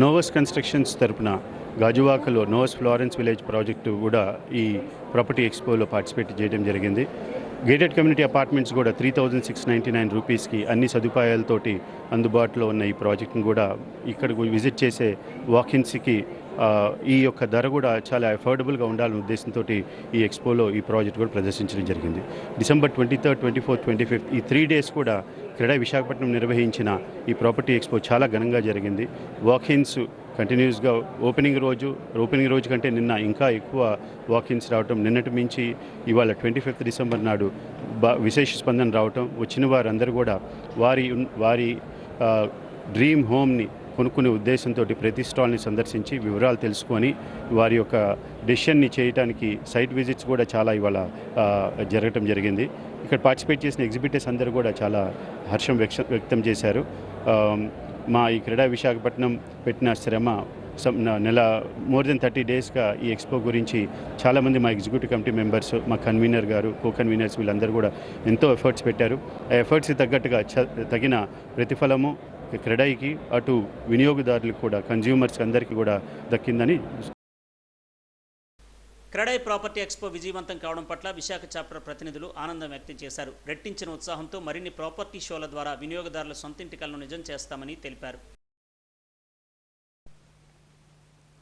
నోవస్ కన్స్ట్రక్షన్స్ తరపున గాజువాకలో నోవస్ ఫ్లోరెన్స్ విలేజ్ ప్రాజెక్టు కూడా ఈ ప్రాపర్టీ ఎక్స్పోలో పార్టిసిపేట్ చేయడం జరిగింది. గేటెడ్ కమ్యూనిటీ అపార్ట్మెంట్స్ కూడా 3,699 రూపీస్కి అన్ని సదుపాయాలతోటి అందుబాటులో ఉన్న ఈ ప్రాజెక్ట్ని కూడా ఇక్కడికి విజిట్ చేసే వాకిన్స్కి ఈ యొక్క ధర కూడా చాలా అఫోర్డబుల్గా ఉండాలనే ఉద్దేశంతో ఈ ఎక్స్పోలో ఈ ప్రాజెక్ట్ కూడా ప్రదర్శించడం జరిగింది. డిసెంబర్ 23rd, 24th, 25th ఈ 3 days కూడా క్రెడాయ్ విశాఖపట్నం నిర్వహించిన ఈ ప్రాపర్టీ ఎక్స్పో చాలా ఘనంగా జరిగింది. వాకిన్స్ కంటిన్యూస్గా ఓపెనింగ్ రోజు కంటే నిన్న ఇంకా ఎక్కువ వాకిన్స్ రావటం, నిన్నటి మించి ఇవాళ 25th డిసెంబర్ నాడు విశేష స్పందన రావటం, వచ్చిన వారందరూ కూడా వారి డ్రీమ్ హోమ్ని కొనుక్కునే ఉద్దేశంతో ప్రతి స్టాల్ని సందర్శించి వివరాలు తెలుసుకొని వారి యొక్క డెసిషన్ని చేయడానికి సైట్ విజిట్స్ కూడా చాలా ఇవాళ జరగటం జరిగింది. ఇక్కడ పార్టిసిపేట్ చేసిన ఎగ్జిబిటర్స్ అందరూ కూడా చాలా హర్షం వ్యక్తం చేశారు. మా ఈ క్రెడాయ్ విశాఖపట్నం పెట్టిన శ్రమ నెల మోర్ దెన్ 30 daysగా ఈ ఎక్స్పో గురించి చాలామంది మా ఎగ్జిక్యూటివ్ కమిటీ మెంబర్స్, మా కన్వీనర్ గారు, కో కన్వీనర్స్ వీళ్ళందరూ కూడా ఎంతో ఎఫర్ట్స్ పెట్టారు. ఆ ఎఫర్ట్స్కి తగ్గట్టుగా తగిన ప్రతిఫలము క్రెడాయ్కి అటు వినియోగదారులకు కూడా కన్జ్యూమర్స్ అందరికీ కూడా దక్కిందని క్రెడై ప్రాపర్టీ ఎక్స్పో విజయవంతం కావడం పట్ల విశాఖ చాప్టర్ ప్రతినిధులు ఆనందం వ్యక్తం చేశారు. రెట్టించిన ఉత్సాహంతో మరిన్ని ప్రాపర్టీ షోల ద్వారా వినియోగదారుల సొంతింటి కలను నిజం చేస్తామని తెలిపారు.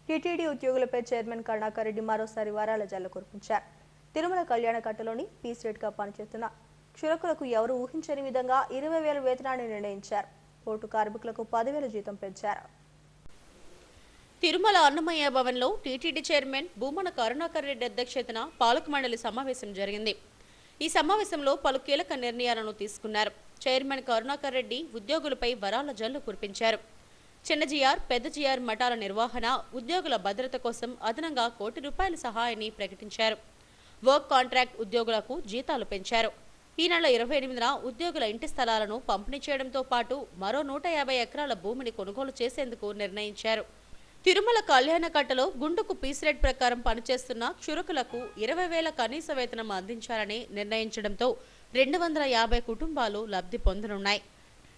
టీటీడీ ఉద్యోగులపై చైర్మన్ కరుణాకర్ రెడ్డి మరోసారి వరాల జల్లు కురిపించారు. తిరుమల కళ్యాణకట్టలోని పీసీరేట్గా పనిచేస్తున్న క్షురకులకు ఎవరు ఊహించని విధంగా 20,000 వేతనాన్ని నిర్ణయించారు. పోర్టు కార్మికులకు 10,000 జీతం పెంచారు. తిరుమల అన్నమయ్య భవన్లో టీటీడీ చైర్మన్ భూమన కరుణాకర్ రెడ్డి అధ్యక్షతన పాలక మండలి సమావేశం జరిగింది. ఈ సమావేశంలో పలు కీలక నిర్ణయాలను తీసుకున్నారు. చైర్మన్ కరుణాకర్ రెడ్డి ఉద్యోగులపై వరాల జల్లు కురిపించారు. చిన్నజీఆర్, పెద్దజీఆర్ మఠాల నిర్వహణ, ఉద్యోగుల భద్రత కోసం అదనంగా ₹1 కోటి సహాయాన్ని ప్రకటించారు. వర్క్ కాంట్రాక్ట్ ఉద్యోగులకు జీతాలు పెంచారు. ఈ నెల 28న ఉద్యోగుల ఇంటి స్థలాలను పంపిణీ చేయడంతో పాటు మరో 150 ఎకరాల భూమిని కొనుగోలు చేసేందుకు నిర్ణయించారు. తిరుమల కళ్యాణకట్టలో గుండుకు పీసరేట్ ప్రకారం పనిచేస్తున్న క్షురకులకు 20,000 కనీస వేతనం అందించాలని నిర్ణయించడంతో 250 కుటుంబాలు లబ్ధి పొందనున్నాయి.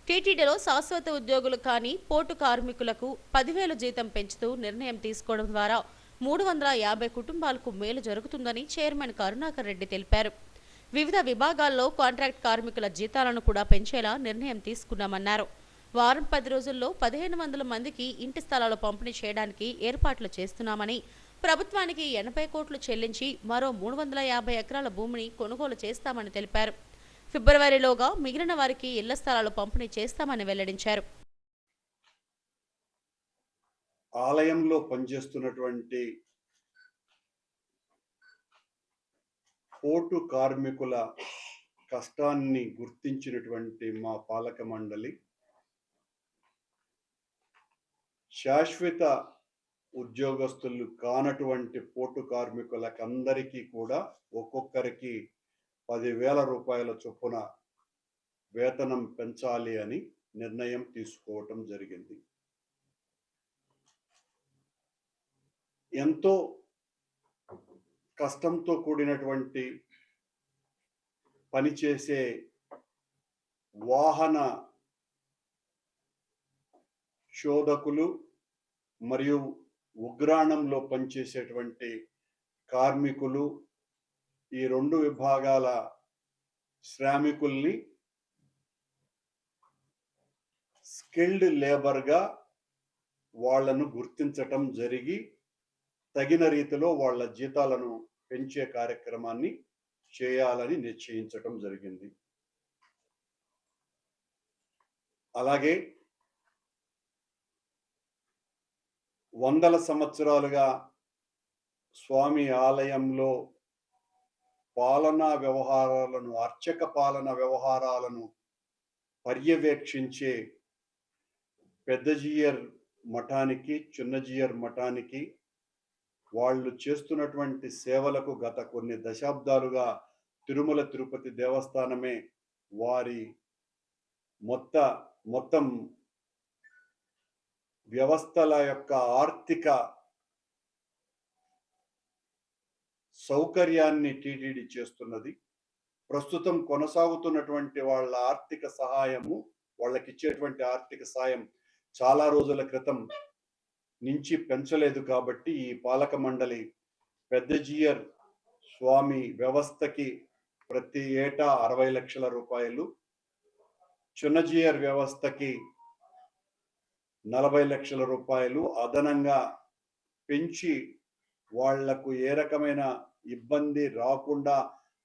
టీటీడీలో శాశ్వత ఉద్యోగులు కానీ పోర్టు కార్మికులకు 10,000 జీతం పెంచుతూ నిర్ణయం తీసుకోవడం ద్వారా 350 కుటుంబాలకు మేలు జరుగుతుందని చైర్మన్ కరుణాకర్ రెడ్డి తెలిపారు. వివిధ విభాగాల్లో కాంట్రాక్ట్ కార్మికుల జీతాలను కూడా పెంచేలా నిర్ణయం తీసుకున్నామన్నారు. వారం 10 రోజుల్లో 1,500 మందికి ఇంటి స్థలాలు పంపిణీ చేయడానికి ఏర్పాట్లు చేస్తున్నామని, ప్రభుత్వానికి 80 కోట్లు చెల్లించి మరో 350 ఎకరాల భూమిని కొనుగోలు చేస్తామని తెలిపారు. ఫిబ్రవరిలోగా మిగిలిన వారికి ఇళ్ల స్థలాలు పంపిణీ చేస్తామని వెల్లడించారు. ఆలయంలో పనిచేస్తున్నటువంటి పోర్టు కార్మికుల కష్టాన్ని గుర్తించినటువంటి మా పాలక మండలి శాశ్వత ఉద్యోగస్తులు కానటువంటి పోర్టు కార్మికులకందరికీ కూడా ఒక్కొక్కరికి 10,000 రూపాయల చొప్పున వేతనం పెంచాలి అని నిర్ణయం తీసుకోవటం జరిగింది. ఎంతో కష్టంతో కూడినటువంటి పనిచేసే వాహన శోధకులు మరియు ఉగ్రాణంలో పనిచేసేటువంటి కార్మికులు, ఈ 2 విభాగాల శ్రామికుల్ని స్కిల్డ్ లేబర్గా వాళ్లను గుర్తించటం జరిగి తగిన రీతిలో వాళ్ళ జీతాలను పెంచే కార్యక్రమాన్ని చేయాలని నిశ్చయించటం జరిగింది. అలాగే 100 సంవత్సరాలుగా స్వామి ఆలయంలో పాలనా వ్యవహారాలను, అర్చక పాలన వ్యవహారాలను పర్యవేక్షించే పెద్దజీయర్ మఠానికి, చిన్నజీయర్ మఠానికి వాళ్ళు చేస్తున్నటువంటి సేవలకు గత కొన్ని దశాబ్దాలుగా తిరుమల తిరుపతి దేవస్థానమే వారి మొత్తం వ్యవస్థల యొక్క ఆర్థిక సౌకర్యాన్ని టీటీడీ చేస్తున్నది. ప్రస్తుతం కొనసాగుతున్నటువంటి వాళ్ళ ఆర్థిక సహాయము, వాళ్ళకి ఇచ్చేటువంటి ఆర్థిక సాయం చాలా రోజుల క్రితం నుంచి పెంచలేదు. కాబట్టి ఈ పాలక మండలి పెద్దజీయర్ స్వామి వ్యవస్థకి ప్రతి ఏటా 60 లక్షల రూపాయలు, చిన్నజీయర్ వ్యవస్థకి 40 లక్షల రూపాయలు అదనంగా పెంచి వాళ్లకు ఏ రకమైన ఇబ్బంది రాకుండా,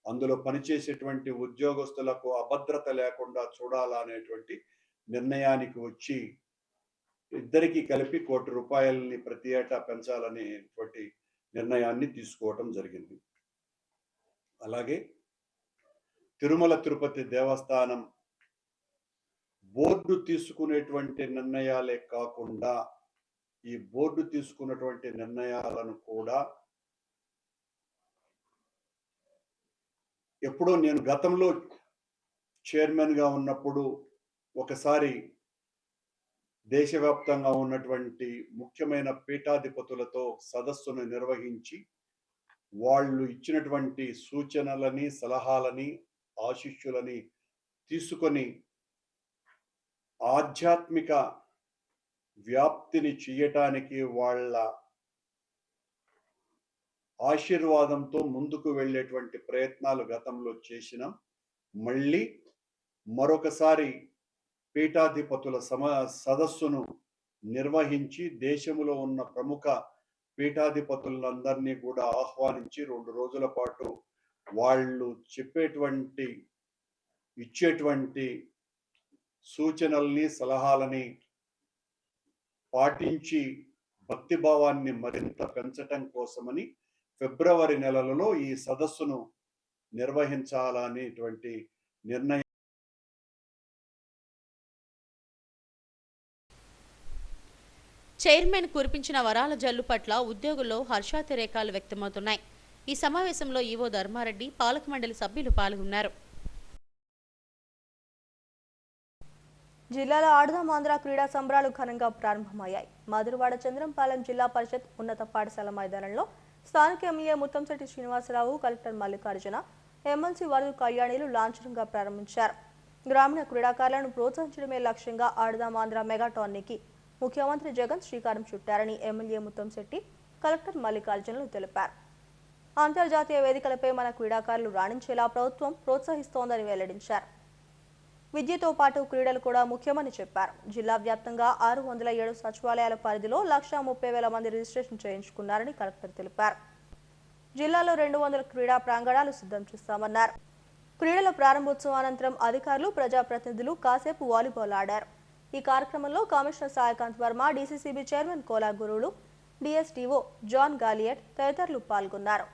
అందులో పనిచేసేటువంటి ఉద్యోగస్తులకు అభద్రత లేకుండా చూడాలనేటువంటి నిర్ణయానికి వచ్చి ఇద్దరికి కలిపి ₹1 కోటి ప్రతి ఏటా పెంచాలనేటువంటి నిర్ణయాన్ని తీసుకోవటం జరిగింది. అలాగే తిరుమల తిరుపతి దేవస్థానం బోర్డు తీసుకునేటువంటి నిర్ణయాలే కాకుండా ఈ బోర్డు తీసుకున్నటువంటి నిర్ణయాలను కూడా ఎప్పుడో నేను గతంలో చైర్మన్గా ఉన్నప్పుడు ఒకసారి దేశవ్యాప్తంగా ఉన్నటువంటి ముఖ్యమైన పీఠాధిపతులతో సదస్సును నిర్వహించి వాళ్ళు ఇచ్చినటువంటి సూచనలని, సలహాలని, ఆశీస్సులని తీసుకొని ఆధ్యాత్మిక వ్యాప్తిని చేయటానికి వాళ్ళ ఆశీర్వాదంతో ముందుకు వెళ్ళేటువంటి ప్రయత్నాలు గతంలో చేసినాం. మళ్ళీ మరొకసారి పీఠాధిపతుల సదస్సును నిర్వహించి దేశంలో ఉన్న ప్రముఖ పీఠాధిపతులందరినీ కూడా ఆహ్వానించి 2 రోజుల పాటు వాళ్ళు ఇచ్చేటువంటి సూచనల్ని సలహాలని పాటించి భక్తిభావాన్ని మరింత పెంచటం కోసమని ఫిబ్రవరి నెలలో ఈ సదస్సును నిర్వహించాలనేటువంటి నిర్ణయం. చైర్మన్ కురిపించిన వరాల జల్లు పట్ల ఉద్యోగుల్లో హర్షాతిరేకాలు వ్యక్తమవుతున్నాయి. ఈ సమావేశంలో ఈవో ధర్మారెడ్డి, పాలక మండలి సభ్యులు పాల్గొన్నారు. జిల్లాలో ఆడుదామాంధ్ర క్రీడా సంబరాలు ఘనంగా ప్రారంభమయ్యాయి. మధురవాడ చంద్రంపాలెం జిల్లా పరిషత్ ఉన్నత పాఠశాల మైదానంలో స్థానిక MLA Muttamsetti Srinivasarao, collector Mallikarjuna, MLC Varudu కళ్యాణిలు లాంఛనంగా ప్రారంభించారు. గ్రామీణ క్రీడాకారులను ప్రోత్సహించడమే లక్ష్యంగా ఆడుదామాంధ్ర మెగా టోర్నీకి ముఖ్యమంత్రి జగన్ శ్రీకారం చుట్టారని ఎమ్మెల్యే ముత్తంశెట్టి, కలెక్టర్ మల్లికార్జునలు తెలిపారు. అంతర్జాతీయ వేదికలపై మన క్రీడాకారులు రాణించేలా ప్రభుత్వం ప్రోత్సహిస్తోందని వెల్లడించారు. విద్యతో పాటు క్రీడలు కూడా ముఖ్యమని చెప్పారు. జిల్లా వ్యాప్తంగా 607 సచివాలయాల పరిధిలో 130,000 మంది రిజిస్ట్రేషన్ చేయించుకున్నారని కలెక్టర్ తెలిపారు. జిల్లాలో 200 క్రీడా ప్రాంగణాలు సిద్ధం చేస్తామన్నారు. క్రీడల ప్రారంభోత్సవం అనంతరం అధికారులు, ప్రజాప్రతినిధులు కాసేపు వాలీబాల్ ఆడారు. ఈ కార్యక్రమంలో commissioner Saikanth Varma, DCCB chairman Kola Guruvulu, DSTO John గాలియట్ తదితరులు పాల్గొన్నారు.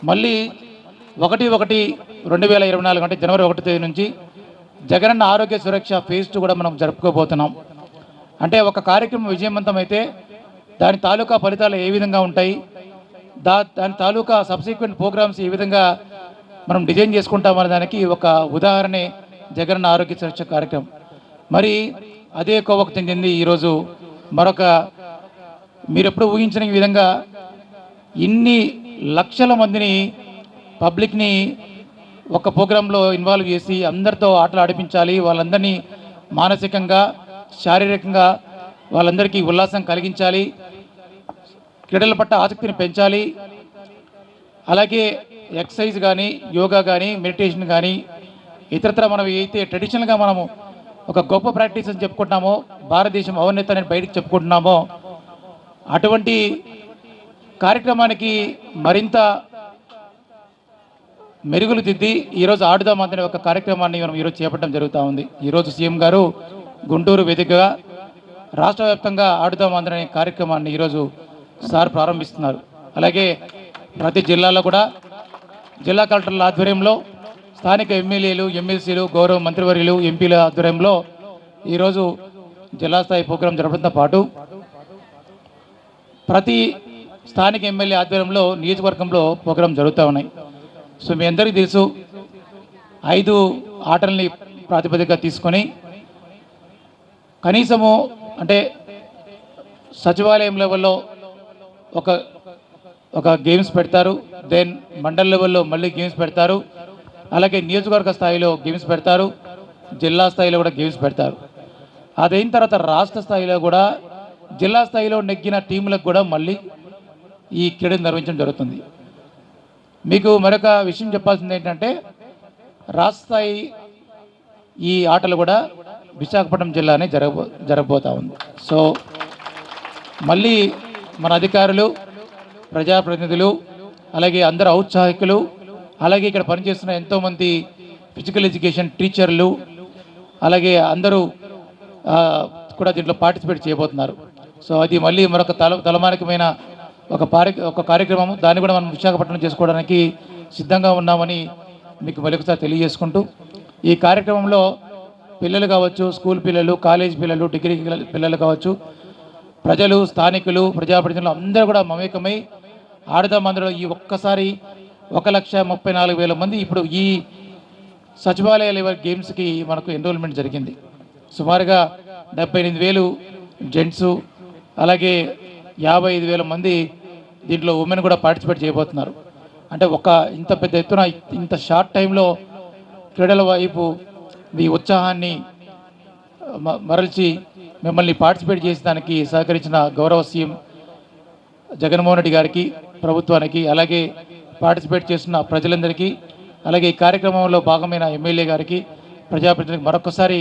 మళ్ళీ 1/1/2024 అంటే జనవరి 1 తేదీ నుంచి జగనన్న ఆరోగ్య సురక్ష ఫేజ్ 2 కూడా మనం జరుపుకోబోతున్నాం. అంటే ఒక కార్యక్రమం విజయవంతమైతే దాని తాలూకా ఫలితాలు ఏ విధంగా ఉంటాయి, దాని తాలూకా సబ్సిక్వెంట్ ప్రోగ్రామ్స్ ఏ విధంగా మనం డిజైన్ చేసుకుంటామనే దానికి ఒక ఉదాహరణే జగనన్న ఆరోగ్య సురక్ష కార్యక్రమం. మరి అదే కోవకు చెందింది ఈరోజు మరొక మీరు ఎప్పుడు ఊహించని విధంగా ఇన్ని లక్షల మందిని పబ్లిక్ని ఒక ప్రోగ్రాంలో ఇన్వాల్వ్ చేసి అందరితో ఆటలు ఆడిపించాలి, వాళ్ళందరినీ మానసికంగా, శారీరకంగా వాళ్ళందరికీ ఉల్లాసం కలిగించాలి, క్రీడల పట్ల ఆసక్తిని పెంచాలి. అలాగే ఎక్సర్సైజ్ కానీ, యోగా కానీ, మెడిటేషన్ కానీ, ఇతరత్ర మనం అయితే ట్రెడిషనల్గా మనము ఒక గొప్ప ప్రాక్టీస్ అని చెప్పుకుంటున్నామో, భారతదేశం ఔన్నత్య అని బయటకు చెప్పుకుంటున్నామో, అటువంటి కార్యక్రమానికి మరింత మెరుగులు దిద్ది ఈరోజు ఆడుదామందనే ఒక కార్యక్రమాన్ని మనం ఈరోజు చేపట్టడం జరుగుతూ ఉంది. ఈరోజు సీఎం గారు గుంటూరు వేదికగా రాష్ట్ర వ్యాప్తంగా ఆడుదామందనే కార్యక్రమాన్ని ఈరోజు సార్ ప్రారంభిస్తున్నారు. అలాగే ప్రతి జిల్లాలో కూడా జిల్లా కలెక్టర్ల ఆధ్వర్యంలో స్థానిక ఎమ్మెల్యేలు, ఎమ్మెల్సీలు, గౌరవ మంత్రివర్యులు, ఎంపీల ఆధ్వర్యంలో ఈరోజు జిల్లా స్థాయి ప్రోగ్రాం జరపడంతో పాటు ప్రతి స్థానిక ఎమ్మెల్యే ఆధ్వర్యంలో నియోజకవర్గంలో ప్రోగ్రాం జరుగుతూ ఉన్నాయి. సో మీ అందరికీ తెలుసు 5 ఆటల్ని ప్రాతిపదికగా తీసుకొని కనీసము అంటే సచివాలయం లెవెల్లో ఒక గేమ్స్ పెడతారు, దెన్ మండల్ లెవెల్లో మళ్ళీ గేమ్స్ పెడతారు, అలాగే నియోజకవర్గ స్థాయిలో గేమ్స్ పెడతారు, జిల్లా స్థాయిలో కూడా గేమ్స్ పెడతారు. అదైన తర్వాత రాష్ట్ర స్థాయిలో కూడా జిల్లా స్థాయిలో నెగ్గిన టీములకు కూడా మళ్ళీ ఈ క్రీడలు నిర్వహించడం జరుగుతుంది. మీకు మరొక విషయం చెప్పాల్సింది ఏంటంటే రాష్ట్ర స్థాయి ఈ ఆటలు కూడా విశాఖపట్నం జిల్లానే జరగబోతూ ఉంది. సో మళ్ళీ మన అధికారులు, ప్రజాప్రతినిధులు, అలాగే అందరు ఔత్సాహికులు, అలాగే ఇక్కడ పనిచేస్తున్న ఎంతోమంది ఫిజికల్ ఎడ్యుకేషన్ టీచర్లు, అలాగే అందరూ కూడా దీంట్లో పార్టిసిపేట్ చేయబోతున్నారు. సో అది మళ్ళీ మరొక తలమానికమైన ఒక కార్యక్రమం. దాన్ని కూడా మనం విశాఖపట్నం చేసుకోవడానికి సిద్ధంగా ఉన్నామని మీకు మరొకసారి తెలియజేసుకుంటూ, ఈ కార్యక్రమంలో పిల్లలు కావచ్చు, స్కూల్ పిల్లలు, కాలేజ్ పిల్లలు, డిగ్రీ పిల్లలు కావచ్చు, ప్రజలు, స్థానికులు, ప్రజాప్రతినిధులు అందరూ కూడా మమేకమై ఆడుదామందరూ ఈ ఒక్కసారి 1,34,000 మంది ఇప్పుడు ఈ సచివాలయ లెవెల్ గేమ్స్కి మనకు ఎన్రోల్మెంట్ జరిగింది. సుమారుగా 78,000 జెంట్స్, అలాగే 55,000 మంది దీంట్లో ఉమెన్ కూడా పార్టిసిపేట్ చేయబోతున్నారు. అంటే ఒక ఇంత పెద్ద ఎత్తున ఇంత షార్ట్ టైంలో క్రీడల వైపు మీ ఉత్సాహాన్ని మరల్చి మిమ్మల్ని పార్టిసిపేట్ చేసేదానికి సహకరించిన గౌరవ సీఎం జగన్మోహన్ రెడ్డి గారికి, ప్రభుత్వానికి, అలాగే పార్టిసిపేట్ చేస్తున్న ప్రజలందరికీ, అలాగే ఈ కార్యక్రమంలో భాగమైన ఎమ్మెల్యే గారికి, ప్రజాప్రతినిధులకు మరొకసారి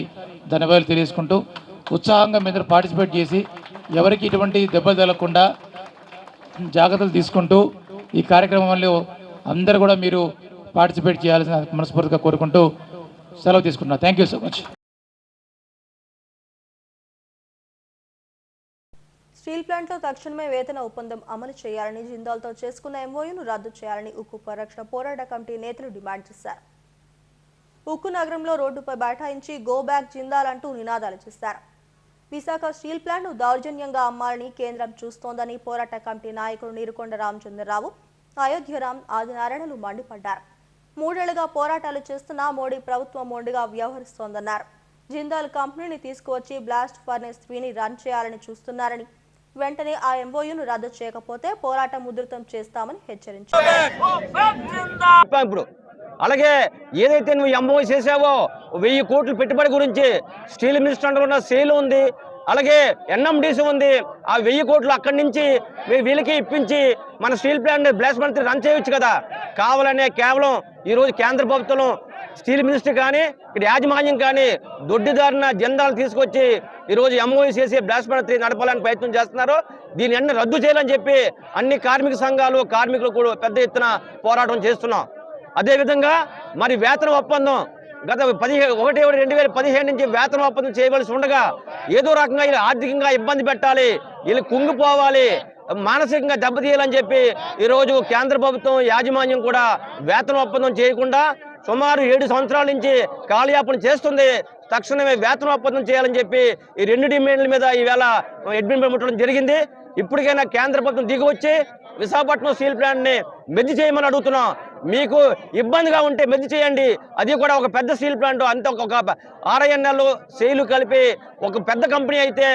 ధన్యవాదాలు తెలియజేసుకుంటూ, ఉత్సాహంగా మీరు పార్టిసిపేట్ చేసి ఎవరికి ఇటువంటి దెబ్బలు తగలకుండా జాగ్రత్తలు తీసుకుంటూ ఈ కార్యక్రమంలో అందరూ కూడా మీరు పార్టిసిపేట్ చేయాల్సిన మనస్ఫూర్తిగా కోరుకుంటూ సెలవు తీసుకుంటున్నా. Thank you so much. Steel ప్లాంట్లో తక్షణమే వేతన ఒప్పందం అమలు చేయాలని, జిందాల్తో చేసుకున్న ఎంఓయూను రద్దు చేయాలని ఉక్కు పరిరక్షణ పోరాట కమిటీ నేతలు డిమాండ్ చేశారు. ఉక్కు నగరంలో రోడ్డుపై బైఠాయించి గో బ్యాక్ జిందాల్ అంటూ నినాదాలు చేశారు. విశాఖ స్టీల్ ప్లాంట్ను దౌర్జన్యంగా అమ్మాలని కేంద్రం చూస్తోందని పోరాట కమిటీ నాయకుడు నీరుకొండ రామచంద్రరావు, అయోధ్యరామ్ ఆదినారాయణలు మండిపడ్డారు. 3 ఏళ్లుగా పోరాటాలు చేస్తున్నా మోడీ ప్రభుత్వం మొండిగా వ్యవహరిస్తోందన్నారు. జిందాల్ కంపెనీని తీసుకువచ్చి బ్లాస్ట్ ఫర్నేస్ 3ని రన్ చేయాలని చూస్తున్నారని, వెంటనే ఆ ఎంఓయూను రద్దు చేయకపోతే పోరాటం ఉధృతం చేస్తామని హెచ్చరించారు. అలాగే ఏదైతే నువ్వు ఎంఓయూ చేసావో 1000 కోట్ల పెట్టుబడి గురించి స్టీల్ మినిస్టర్ అండర్ ఉన్న సేల్ ఉంది, అలాగే ఎన్ఎండిసి ఉంది. ఆ 1000 కోట్లు అక్కడి నుంచి వీళ్ళకి ఇప్పించి మన steel plant blast furnace run చేయొచ్చు కదా. కావాలనే కేవలం ఈరోజు కేంద్ర ప్రభుత్వం స్టీల్ మినిస్టర్ కానీ ఇక్కడ యాజమాన్యం కానీ దొడ్డిదారిన జిందాల్ తీసుకొచ్చి ఈరోజు ఎంఓయూ చేసి బ్లాస్ట్ ఫర్నేస్ 3 నడపాలని ప్రయత్నం చేస్తున్నారు. దీన్ని అన్ని రద్దు చేయాలని చెప్పి అన్ని కార్మిక సంఘాలు, కార్మికులు కూడా పెద్ద ఎత్తున పోరాటం చేస్తున్నాం. అదేవిధంగా మరి వేతన ఒప్పందం గత 1/1/2015 నుంచి వేతన ఒప్పందం చేయవలసి ఉండగా ఏదో రకంగా వీళ్ళు ఆర్థికంగా ఇబ్బంది పెట్టాలి, వీళ్ళు కుంగిపోవాలి, మానసికంగా దెబ్బతీయాలని చెప్పి ఈరోజు కేంద్ర ప్రభుత్వం యాజమాన్యం కూడా వేతన ఒప్పందం చేయకుండా సుమారు 7 సంవత్సరాల నుంచి కాలయాపన చేస్తుంది. తక్షణమే వేతన ఒప్పందం చేయాలని చెప్పి ఈ 2 డిమాండ్ల మీద ఈవేళ అడ్మిన్ పెట్టడం జరిగింది. ఇప్పటికైనా కేంద్ర ప్రభుత్వం దిగివచ్చి విశాఖపట్నం స్టీల్ ప్లాంట్ని మెర్జ్ చేయమని అడుగుతున్నాం. మీకు ఇబ్బందిగా ఉంటే మెర్జ్ చేయండి. అది కూడా ఒక పెద్ద స్టీల్ ప్లాంట్, అంత ఒక RINL సేలు కలిపి ఒక పెద్ద కంపెనీ అయితే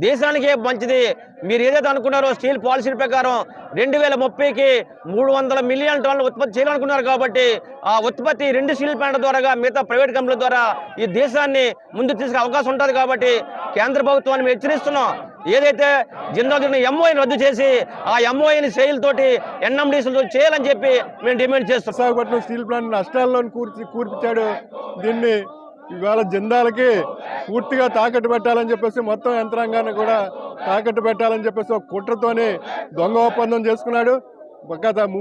దేశానికే మంచిది. మీరు ఏదైతే అనుకున్నారో స్టీల్ పాలసీ ప్రకారం 2030కి 300 మిలియన్ టన్నులు ఉత్పత్తి చేయాలనుకున్నారు. కాబట్టి ఆ ఉత్పత్తి 2 స్టీల్ ప్లాంట్ల ద్వారా మిగతా ప్రైవేట్ కంపెనీల ద్వారా ఈ దేశాన్ని ముందుకు తీసుకునే అవకాశం ఉంటుంది. కాబట్టి కేంద్ర ప్రభుత్వాన్ని మేము హెచ్చరిస్తున్నాం. ఏదైతే జిందాల్ ఎంఓయూని రద్దు చేసి ఆ ఎంఓయూని సేల్ తోటి ఎన్ఎండిసితో చేయాలని చెప్పి మేము డిమాండ్ చేస్తాం. విశాఖపట్నం స్టీల్ ప్లాంట్ నష్టాల్లో కూర్చాడు. దీన్ని ఇవాళ జిందాల్కి పూర్తిగా తాకట్టు పెట్టాలని చెప్పేసి మొత్తం యంత్రాంగాన్ని కూడా తాకట్టు పెట్టాలని చెప్పేసి ఒక కుట్రతోని దొంగ ఒప్పందం చేసుకున్నాడు.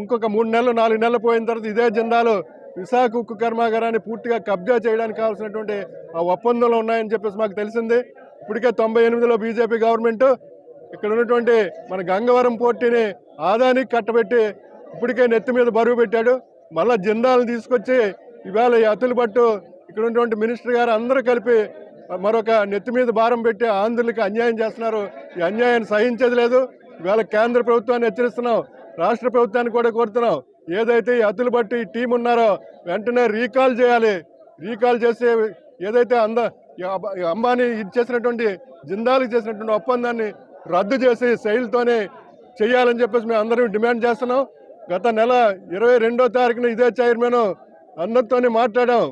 ఇంకొక 3 నెలలు 4 నెలలు పోయిన తర్వాత ఇదే జిందాల్ విశాఖ ఉక్కు కర్మాగారాన్ని పూర్తిగా కబ్జా చేయడానికి కావాల్సినటువంటి ఆ ఒప్పందంలో ఉన్నాయని చెప్పేసి మాకు తెలిసింది. ఇప్పటికే 98లో బీజేపీ గవర్నమెంట్ ఇక్కడ ఉన్నటువంటి మన గంగవరం పోర్టుని ఆదానికి కట్టబెట్టి ఇప్పటికే నెత్తి మీద బరువు పెట్టాడు. మళ్ళా జిందాల్ని తీసుకొచ్చి ఇవాళ అతులు పట్టు ఇక్కడ ఉన్నటువంటి మినిస్టర్ గారు అందరూ కలిపి మరొక నెత్తి మీద భారం పెట్టి ఆంధ్రులకి అన్యాయం చేస్తున్నారు. ఈ అన్యాయాన్ని సహించేది లేదు. ఇవాళ కేంద్ర ప్రభుత్వాన్ని హెచ్చరిస్తున్నాం, రాష్ట్ర ప్రభుత్వాన్ని కూడా కోరుతున్నాం. ఏదైతే ఈ అతులు బట్టి ఈ టీం ఉన్నారో వెంటనే రీకాల్ చేయాలి. రీకాల్ చేసి ఏదైతే అంబానీ చేసినటువంటి జిందాల్కి చేసినటువంటి ఒప్పందాన్ని రద్దు చేసి సెయిల్తోనే చేయాలని చెప్పేసి మేము అందరం డిమాండ్ చేస్తున్నాం. గత నెల 22వ తారీఖున ఇదే చైర్మన్ అందరితోనే మాట్లాడాం.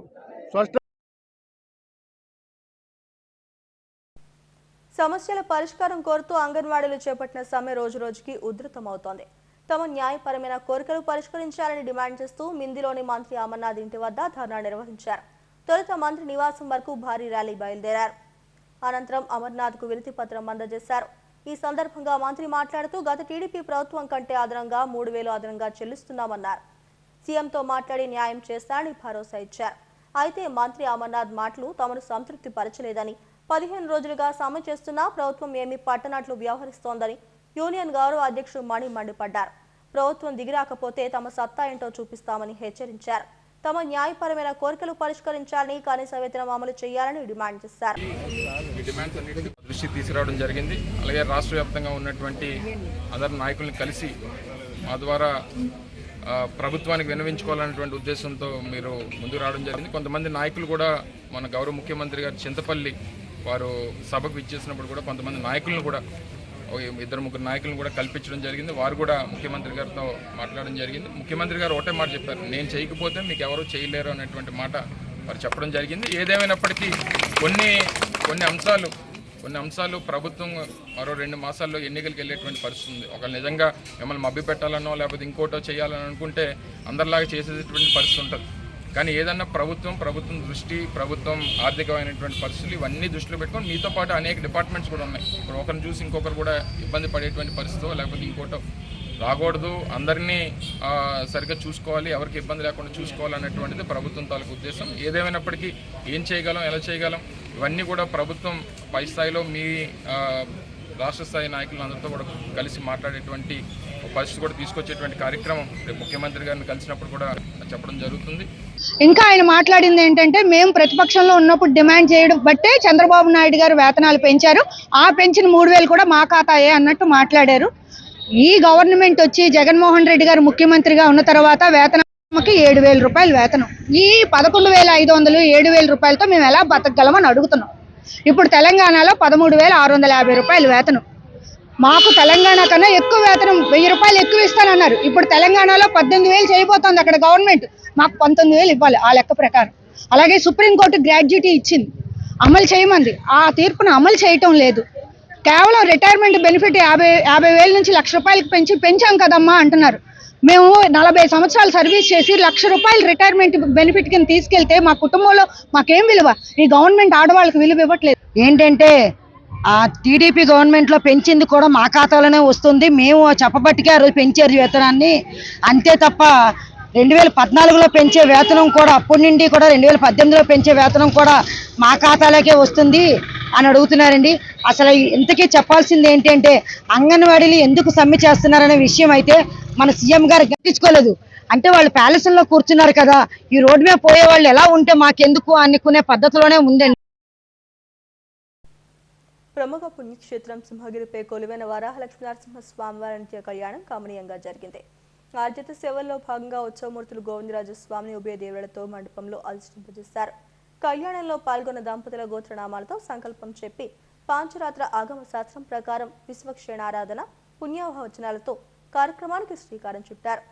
సమస్యల పరిష్కారం కోరుతూ అంగన్వాడీలు చేపట్టిన సమ్మె రోజురోజుకి ఉధృతమవుతోంది. తమ న్యాయపరమైన కోరికలు పరిష్కరించాలని డిమాండ్ చేస్తూ మిందిలోని మంత్రి అమర్నాథ్ ఇంటి వద్ద ధర్నా నిర్వహించారు. తొలుత మంత్రి నివాసం వరకు భారీ ర్యాలీ బయలుదేరారు. అనంతరం అమర్నాథ్కు వినతి పత్రం అందజేశారు. ఈ సందర్భంగా మంత్రి మాట్లాడుతూ గత టీడీపీ ప్రభుత్వం కంటే అదనంగా 3000 అదనంగా చెల్లిస్తున్నామన్నారు. సీఎంతో మాట్లాడి న్యాయం చేస్తారని భరోసా ఇచ్చారు. అయితే మంత్రి అమర్నాథ్ మాటలు తమను సంతృప్తి పరచలేదని, 15 రోజులుగా సమ్మె చేస్తున్నా ప్రభుత్వం ఏమీ పట్టనట్లు వ్యవహరిస్తోందని యూనియన్ గౌరవ అధ్యక్షుడు మణి మండిపడ్డారు. ప్రభుత్వం దిగిరాకపోతే తమ సత్తా ఏంటో చూపిస్తామని హెచ్చరించారు. తమ న్యాయపరమైన కోరికలు పరిష్కరించాలని, కనీస వేతనం అమలు చేయాలని డిమాండ్ చేశారు. ఈ డిమాండ్స్ అన్నిటికీ దృష్టికి తీసుకురావడం జరిగింది. అలాగే రాష్ట్ర వ్యాప్తంగా ఉన్నటువంటి అందరు నాయకుల్ని కలిసి మా ద్వారా ప్రభుత్వానికి విన్నవించుకోవాలనేటువంటి ఉద్దేశంతో మీరు ముందుకు రావడం జరిగింది. కొంతమంది నాయకులు కూడా మన గౌరవ ముఖ్యమంత్రి గారు చింతపల్లి వారు సభకు ఇచ్చేసినప్పుడు కూడా కొంతమంది నాయకులను కూడా ఇద్దరు ముగ్గురు నాయకులను కూడా కల్పించడం జరిగింది. వారు కూడా ముఖ్యమంత్రి గారితో మాట్లాడడం జరిగింది. ముఖ్యమంత్రి గారు ఒకటే మాట చెప్పారు, నేను చేయకపోతే మీకు ఎవరు చేయలేరు అనేటువంటి మాట వారు చెప్పడం జరిగింది. ఏదేమైనప్పటికీ కొన్ని అంశాలు ప్రభుత్వం మరో 2 మాసాల్లో ఎన్నికలకు వెళ్ళేటువంటి పరిస్థితి ఉంది. ఒకళ్ళు నిజంగా మిమ్మల్ని మభ్య పెట్టాలనో లేకపోతే ఇంకోటో చేయాలని అనుకుంటే అందరిలాగా చేసేటువంటి పరిస్థితి ఉంటుంది. కానీ ఏదన్నా ప్రభుత్వం దృష్టి, ప్రభుత్వం ఆర్థికమైనటువంటి పరిస్థితులు ఇవన్నీ దృష్టిలో పెట్టుకొని మీతో పాటు అనేక డిపార్ట్మెంట్స్ కూడా ఉన్నాయి. ఇప్పుడు ఒకరిని చూసి ఇంకొకరు కూడా ఇబ్బంది పడేటువంటి పరిస్థితో లేకపోతే ఇంకోటో రాకూడదు, అందరినీ సరిగ్గా చూసుకోవాలి, ఎవరికి ఇబ్బంది లేకుండా చూసుకోవాలనేటువంటిది ప్రభుత్వం తాలూకు ఉద్దేశం. ఏదేమైనప్పటికీ ఏం చేయగలం, ఎలా చేయగలం, ఇవన్నీ కూడా ప్రభుత్వం పై స్థాయిలో మీ రాష్ట్ర స్థాయి నాయకులందరితో కూడా కలిసి మాట్లాడేటువంటి పరిస్థితి కూడా తీసుకొచ్చేటువంటి కార్యక్రమం రేపు ముఖ్యమంత్రి గారిని కలిసినప్పుడు కూడా చెప్పడం జరుగుతుంది. ఇంకా ఆయన మాట్లాడింది ఏంటంటే, మేము ప్రతిపక్షంలో ఉన్నప్పుడు డిమాండ్ చేయడం బట్టే చంద్రబాబు నాయుడు గారు వేతనాలు పెంచారు, ఆ పెంచిన 3,000 కూడా మా ఖాతాయే అన్నట్టు మాట్లాడారు. ఈ గవర్నమెంట్ వచ్చి జగన్మోహన్ రెడ్డి గారు ముఖ్యమంత్రిగా ఉన్న తర్వాత వేతనానికి 7,000 రూపాయలు వేతనం, ఈ 11,500 7,000 రూపాయలతో మేము ఎలా బతకగలమని అడుగుతున్నాం. ఇప్పుడు తెలంగాణలో 13,650 రూపాయలు వేతనం. మాకు తెలంగాణ కన్నా ఎక్కువ వేతనం 1,000 రూపాయలు ఎక్కువ ఇస్తానన్నారు. ఇప్పుడు తెలంగాణలో 18,000 చేయబోతోంది అక్కడ గవర్నమెంట్, మాకు 19,000 ఇవ్వాలి ఆ లెక్క ప్రకారం. అలాగే సుప్రీంకోర్టు గ్రాడ్యుటీ ఇచ్చింది, అమలు చేయమంది, ఆ తీర్పును అమలు చేయటం లేదు. కేవలం రిటైర్మెంట్ బెనిఫిట్ 50,000 నుంచి 1,00,000 రూపాయలకి పెంచాం కదమ్మా అంటున్నారు. మేము 40 సంవత్సరాలు సర్వీస్ చేసి 1,00,000 రూపాయలు రిటైర్మెంట్ బెనిఫిట్ కింద తీసుకెళ్తే మా కుటుంబంలో మాకేం విలువ? ఈ గవర్నమెంట్ ఆడవాళ్ళకి విలువ ఇవ్వట్లేదు. ఏంటంటే ఆ టీడీపీ గవర్నమెంట్లో పెంచింది కూడా మా ఖాతాలోనే వస్తుంది, మేము చెప్పబట్టికే ఆ రోజు పెంచారు వేతనాన్ని, అంతే తప్ప 2014లో పెంచే వేతనం కూడా అప్పటి నుండి కూడా 2018లో పెంచే వేతనం కూడా మా ఖాతాలోకే వస్తుంది అని అడుగుతున్నారండి. అసలు ఇంతకీ చెప్పాల్సింది ఏంటంటే, అంగన్వాడీలు ఎందుకు సమ్మె చేస్తున్నారనే విషయం అయితే మన సీఎం గారు గట్టించుకోలేదు. అంటే వాళ్ళు ప్యాలెస్లో కూర్చున్నారు కదా, ఈ రోడ్డు మీద పోయే వాళ్ళు ఎలా ఉంటే మాకెందుకు అనుకునే పద్ధతిలోనే ఉందండి. ప్రముఖ పుణ్యక్షేత్రం సింహగిరిపై కొలువైన వరాహలక్ష్మీ నరసింహ స్వామివారి నిత్య కళ్యాణం కమనీయంగా జరిగింది. ఆర్జిత సేవల్లో భాగంగా ఉత్సవమూర్తులు గోవిందరాజు స్వామిని ఉభయ దేవుళ్లతో మండపంలో అధిష్ఠింపజేశారు. కళ్యాణంలో పాల్గొన్న దంపతుల గోత్రనామాలతో సంకల్పం చెప్పి పాంచరాత్ర ఆగమ శాస్త్రం ప్రకారం విశ్వక్షేణారాధన పుణ్యవచనాలతో కార్యక్రమానికి శ్రీకారం చుట్టారు.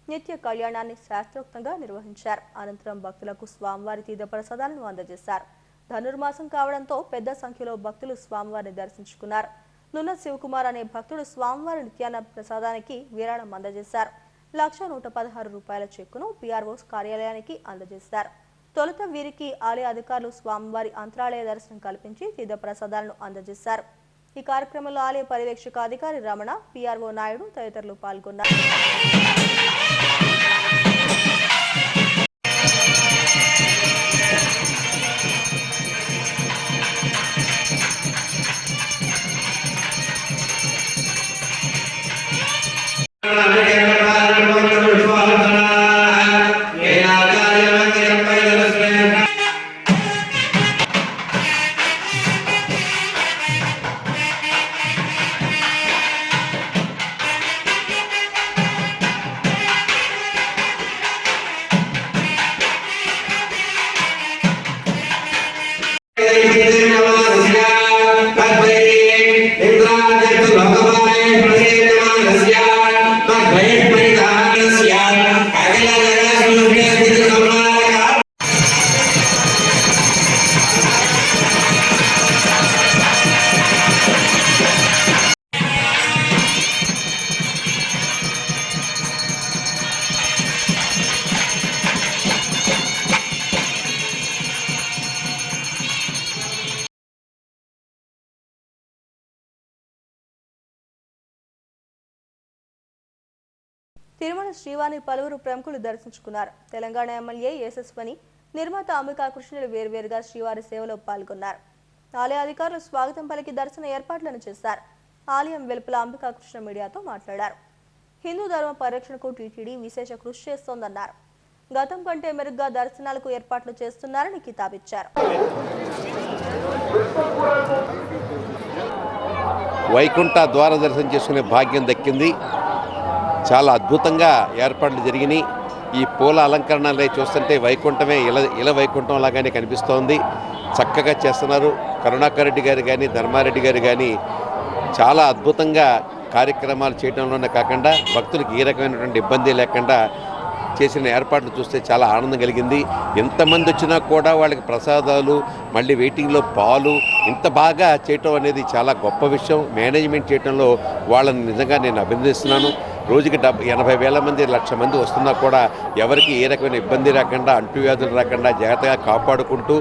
నిత్య కళ్యాణాన్ని శాస్త్రోక్తంగా నిర్వహించారు. అనంతరం భక్తులకు స్వామివారి తీర్థ ప్రసాదాలను అందజేశారు. ధనుర్మాసం కావడంతో పెద్ద సంఖ్యలో భక్తులు స్వామివారిని దర్శించుకున్నారు. నున్న శివకుమార్ అనే భక్తుడు స్వామివారి నిత్యాన్న ప్రసాదానికి విరాళం అందజేశారు. 1,116 రూపాయల చెక్కును PRO కార్యాలయానికి అందజేశారు. తొలుత వీరికి ఆలయ అధికారులు స్వామివారి అంతరాలయ దర్శనం కల్పించి తీర్థ ప్రసాదాలను అందజేశారు. ఈ కార్యక్రమంలో ఆలయ పర్యవేక్షక అధికారి రమణ, PRO నాయుడు తదితరులు పాల్గొన్నారు. తిరుమల శ్రీవాణి పలువురు ప్రముఖులు దర్శించుకున్నారు. తెలంగాణ ఎమ్మెల్యే యశస్వని, నిర్మాత అంబికా కృష్ణులు వేర్వేరుగా శ్రీవారి సేవలో పాల్గొన్నారు. ఆలయ అధికారులు స్వాగతం పలికి దర్శన ఏర్పాట్లను చేశారు. ఆలయం వెలుపల అంబికా కృష్ణ మీడియాతో మాట్లాడారు. హిందూ ధర్మ పరిరక్షణకు టీటీడీ విశేష కృషి చేస్తోందన్నారు. గతం కంటే మెరుగ్గా దర్శనాలకు ఏర్పాట్లు చేస్తున్నారని కితాబిచ్చారు. వైకుంఠ ద్వార దర్శనం చేసుకునే భాగ్యం దక్కింది. చాలా అద్భుతంగా ఏర్పాట్లు జరిగినాయి. ఈ పూల అలంకరణలే చూస్తుంటే వైకుంఠమే ఇల వైకుంఠం లాగానే కనిపిస్తోంది. చక్కగా చేస్తున్నారు. కరుణాకర్ రెడ్డి గారు కానీ, ధర్మారెడ్డి గారు కానీ చాలా అద్భుతంగా కార్యక్రమాలు చేయడంలోనే కాకుండా భక్తులకు ఏ రకమైనటువంటి ఇబ్బంది లేకుండా చేసిన ఏర్పాట్లు చూస్తే చాలా ఆనందం కలిగింది. ఎంతమంది వచ్చినా కూడా వాళ్ళకి ప్రసాదాలు, మళ్ళీ వెయిటింగ్లో పాలు ఇంత బాగా చేయటం అనేది చాలా గొప్ప విషయం. మేనేజ్మెంట్ చేయడంలో వాళ్ళని నిజంగా నేను అభినందిస్తున్నాను. రోజుకి 80,000 మంది, 1,00,000 మంది వస్తున్నా కూడా ఎవరికి ఏ రకమైన ఇబ్బంది రాకుండా, అంటువ్యాధులు రాకుండా జాగ్రత్తగా కాపాడుకుంటూ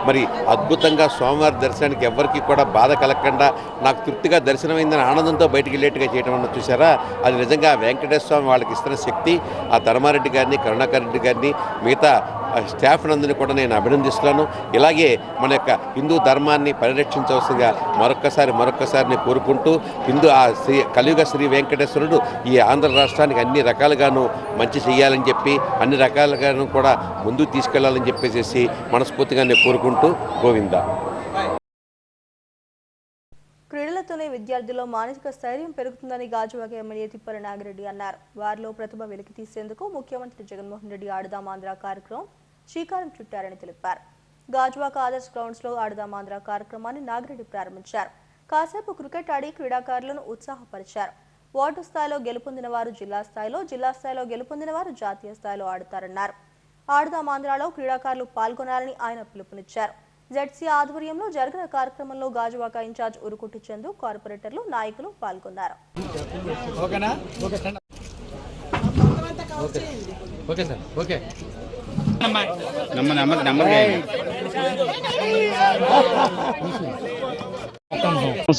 మరి అద్భుతంగా స్వామివారి దర్శనానికి ఎవరికి కూడా బాధ కలగకుండా నాకు తృప్తిగా దర్శనమైందని ఆనందంతో బయటికి వెళ్ళేట్టుగా చేయడం అన్న చూసారా, అది నిజంగా వెంకటేశ్వర స్వామి వాళ్ళకి ఇస్తున్న శక్తి. ఆ ధర్మారెడ్డి గారిని, కరుణాకర్ రెడ్డి గారిని, మిగతా స్టాఫ్ నందుని కూడా నేను అభినందిస్తున్నాను. ఇలాగే మన యొక్క హిందూ ధర్మాన్ని పరిరక్షించవలసిందిగా మరొక్కసారి నేను కోరుకుంటూ కలియుగ శ్రీ వెంకటేశ్వరుడు ఈ ఆంధ్ర రాష్ట్రానికి అన్ని రకాలుగాను మంచి చేయాలని చెప్పి, అన్ని రకాలుగాను కూడా ముందుకు తీసుకెళ్లాలని చెప్పేసి మనస్ఫూర్తిగా నేను కోరుకుంటూ గోవిందా. క్రీడలతోనే విద్యార్థుల్లో మానసిక స్థైర్యం పెరుగుతుందని గాజువాక ఎమ్మెల్యే తిప్పల నాగిరెడ్డి అన్నారు. వారిలో ప్రతిభ వెలికి తీసేందుకు ముఖ్యమంత్రి జగన్మోహన్ రెడ్డి ఆడుదామాంధ్ర కార్యక్రమం శ్రీకారం చుట్టారని తెలిపారు. గాజువాక ఆదర్శ్ గ్రౌండ్స్ లో ఆడుదామాంధ్ర కార్యక్రమాన్ని నాగిరెడ్డి ప్రారంభించారు. కాసేపు క్రికెట్ ఆడి క్రీడాకారులను ఉత్సాహపరిచారు. వార్డు స్థాయిలో గెలుపొందిన వారు జిల్లా స్థాయిలో, జిల్లా స్థాయిలో గెలుపొందిన వారు జాతీయ స్థాయిలో ఆడుతారన్నారు. ఆడుదామాంధ్రలో క్రీడాకారులు పాల్గొనాలని ఆయన పిలుపునిచ్చారు. జెడ్సీ ఆధ్వర్యంలో జరిగిన కార్యక్రమంలో గాజువాక ఇన్ఛార్జ్ ఉరుకుటి చందు, కార్పొరేటర్లు, నాయకులు పాల్గొన్నారు.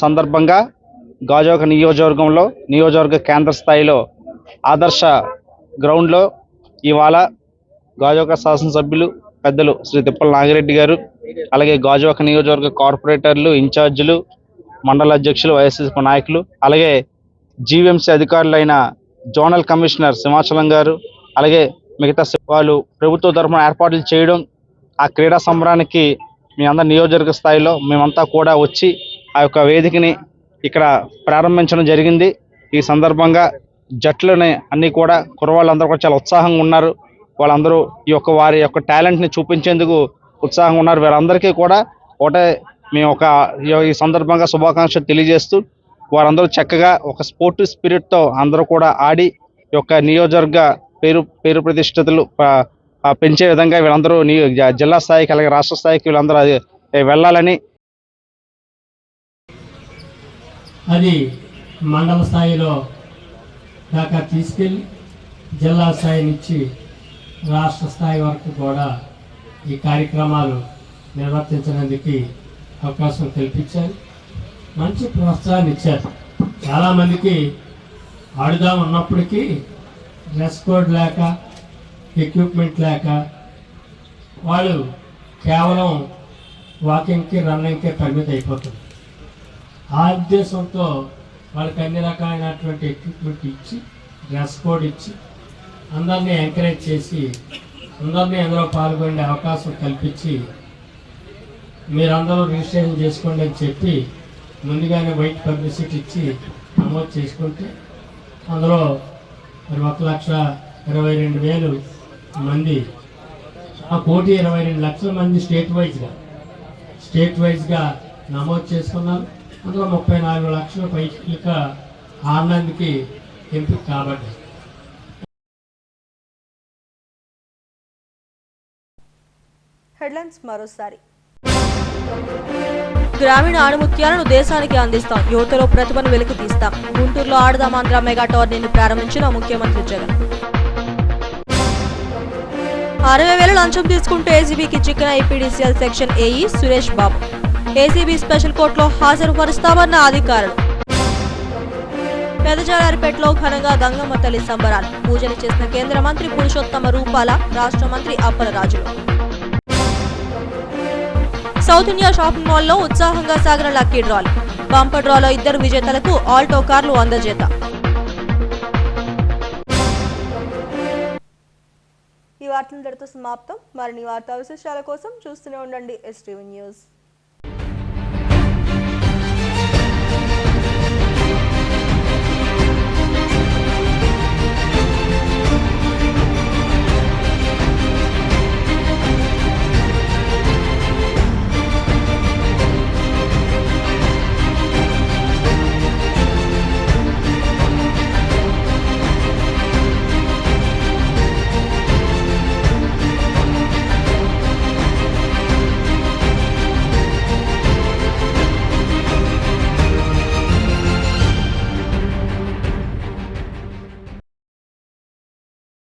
సందర్భంగా గాజువాక నియోజకవర్గ కేంద్ర స్థాయిలో ఆదర్శ గ్రౌండ్లో ఇవాళ గాజువాక శాసనసభ్యులు పెద్దలు శ్రీ తిప్పల నాగిరెడ్డి గారు, అలాగే గాజువాక నియోజకవర్గ కార్పొరేటర్లు, ఇన్ఛార్జీలు, మండల అధ్యక్షులు, వైఎస్ఎస్పీ నాయకులు, అలాగే జీవీఎంసీ అధికారులైన జోనల్ కమిషనర్ సింహాచలం గారు, అలాగే మిగతా వాళ్ళు ప్రభుత్వ తరఫున ఏర్పాట్లు చేయడం, ఆ క్రీడా సంబరానికి మీ అందరి నియోజకవర్గ స్థాయిలో మేమంతా కూడా వచ్చి ఆ యొక్క వేదికని ఇక్కడ ప్రారంభించడం జరిగింది. ఈ సందర్భంగా జట్లని అన్నీ కూడా కుర్రవాళ్ళందరూ కూడా చాలా ఉత్సాహంగా ఉన్నారు. వాళ్ళందరూ వారి యొక్క టాలెంట్ని చూపించేందుకు ఉత్సాహంగా ఉన్నారు. వీరందరికీ కూడా ఒకటే మేము ఈ సందర్భంగా శుభాకాంక్షలు తెలియజేస్తూ, వారందరూ చక్కగా ఒక స్పోర్టివ్ స్పిరిట్తో అందరూ కూడా ఆడి ఈ యొక్క నియోజకవర్గ పేరు ప్రతిష్టతలు పెంచే విధంగా వీళ్ళందరూ జిల్లా స్థాయికి అలాగే రాష్ట్ర స్థాయికి వీళ్ళందరూ వెళ్ళాలని, అది మండల స్థాయిలో దాకా తీసుకెళ్ళి జిల్లా స్థాయి నుంచి రాష్ట్ర స్థాయి వరకు కూడా ఈ కార్యక్రమాలు నిర్వర్తించడానికి అవకాశం కల్పించారు. మంచి ప్రోత్సాహాన్ని ఇచ్చారు. చాలామందికి ఆడుదాం ఉన్నప్పటికీ డ్రెస్ కోడ్ లేక, ఎక్విప్మెంట్ లేక వాళ్ళు కేవలం వాకింగ్కి, రన్నింగ్కే పరిమితి అయిపోతుంది. ఆ ఉద్దేశంతో వాళ్ళకి అన్ని రకాలైనటువంటి ఎక్విప్మెంట్ ఇచ్చి, డ్రెస్ కోడ్ ఇచ్చి, అందరినీ ఎంకరేజ్ చేసి అందరినీ అందులో పాల్గొనే అవకాశం కల్పించి, మీరందరూ రిజిస్ట్రేషన్ చేసుకోండి అని చెప్పి ముందుగానే వైట్ పబ్లిసిటీ ఇచ్చి నమోదు చేసుకుంటే అందులో మరి 1,22,000 మంది, ఆ 1,22,00,000 మంది స్టేట్ వైజ్గా నమోదు చేసుకున్నారు. అందులో 34 లక్షల పైగా ఆనంద్కి ఎంపిక కాబట్టి. హెడ్లైన్స్ మరోసారి. గ్రామీణ ఆణిముత్యాలను దేశానికి అందిస్తాం, యువతలో ప్రతిభను వెలికి తీస్తాం. గుంటూరులో ఆడుదామాంధ్ర మెగా టోర్నీని ప్రారంభించిన ముఖ్యమంత్రి జగన్. 60,000 లంచం తీసుకుంటూ ఏసీబీకి చిక్కిన ఐపీడీసీఎల్ section AE Suresh Babu. ACB special కోర్టులో హాజరుపరుస్తామన్న అధికారులు. పెదజాలారిపేటలో ఘనంగా గంగమ్మ తల్లి సంబరాలు. పూజలు చేసిన కేంద్ర మంత్రి పురుషోత్తమ రూపాల, రాష్ట్ర మంత్రి అప్పల రాజులు. సౌత్ ఇండియా షాపింగ్ మాల్లో ఉత్సాహంగా సాగిన లక్కీ డ్రాలు. బంపర్ డ్రాలో 2 విజేతలకు ఆల్టో కార్లు అందజేత. ఈ వార్తలు ఇంతటితో సమాప్తం. మరిన్ని వార్తా విశేషాల కోసం చూస్తూనే ఉండండి STV న్యూస్.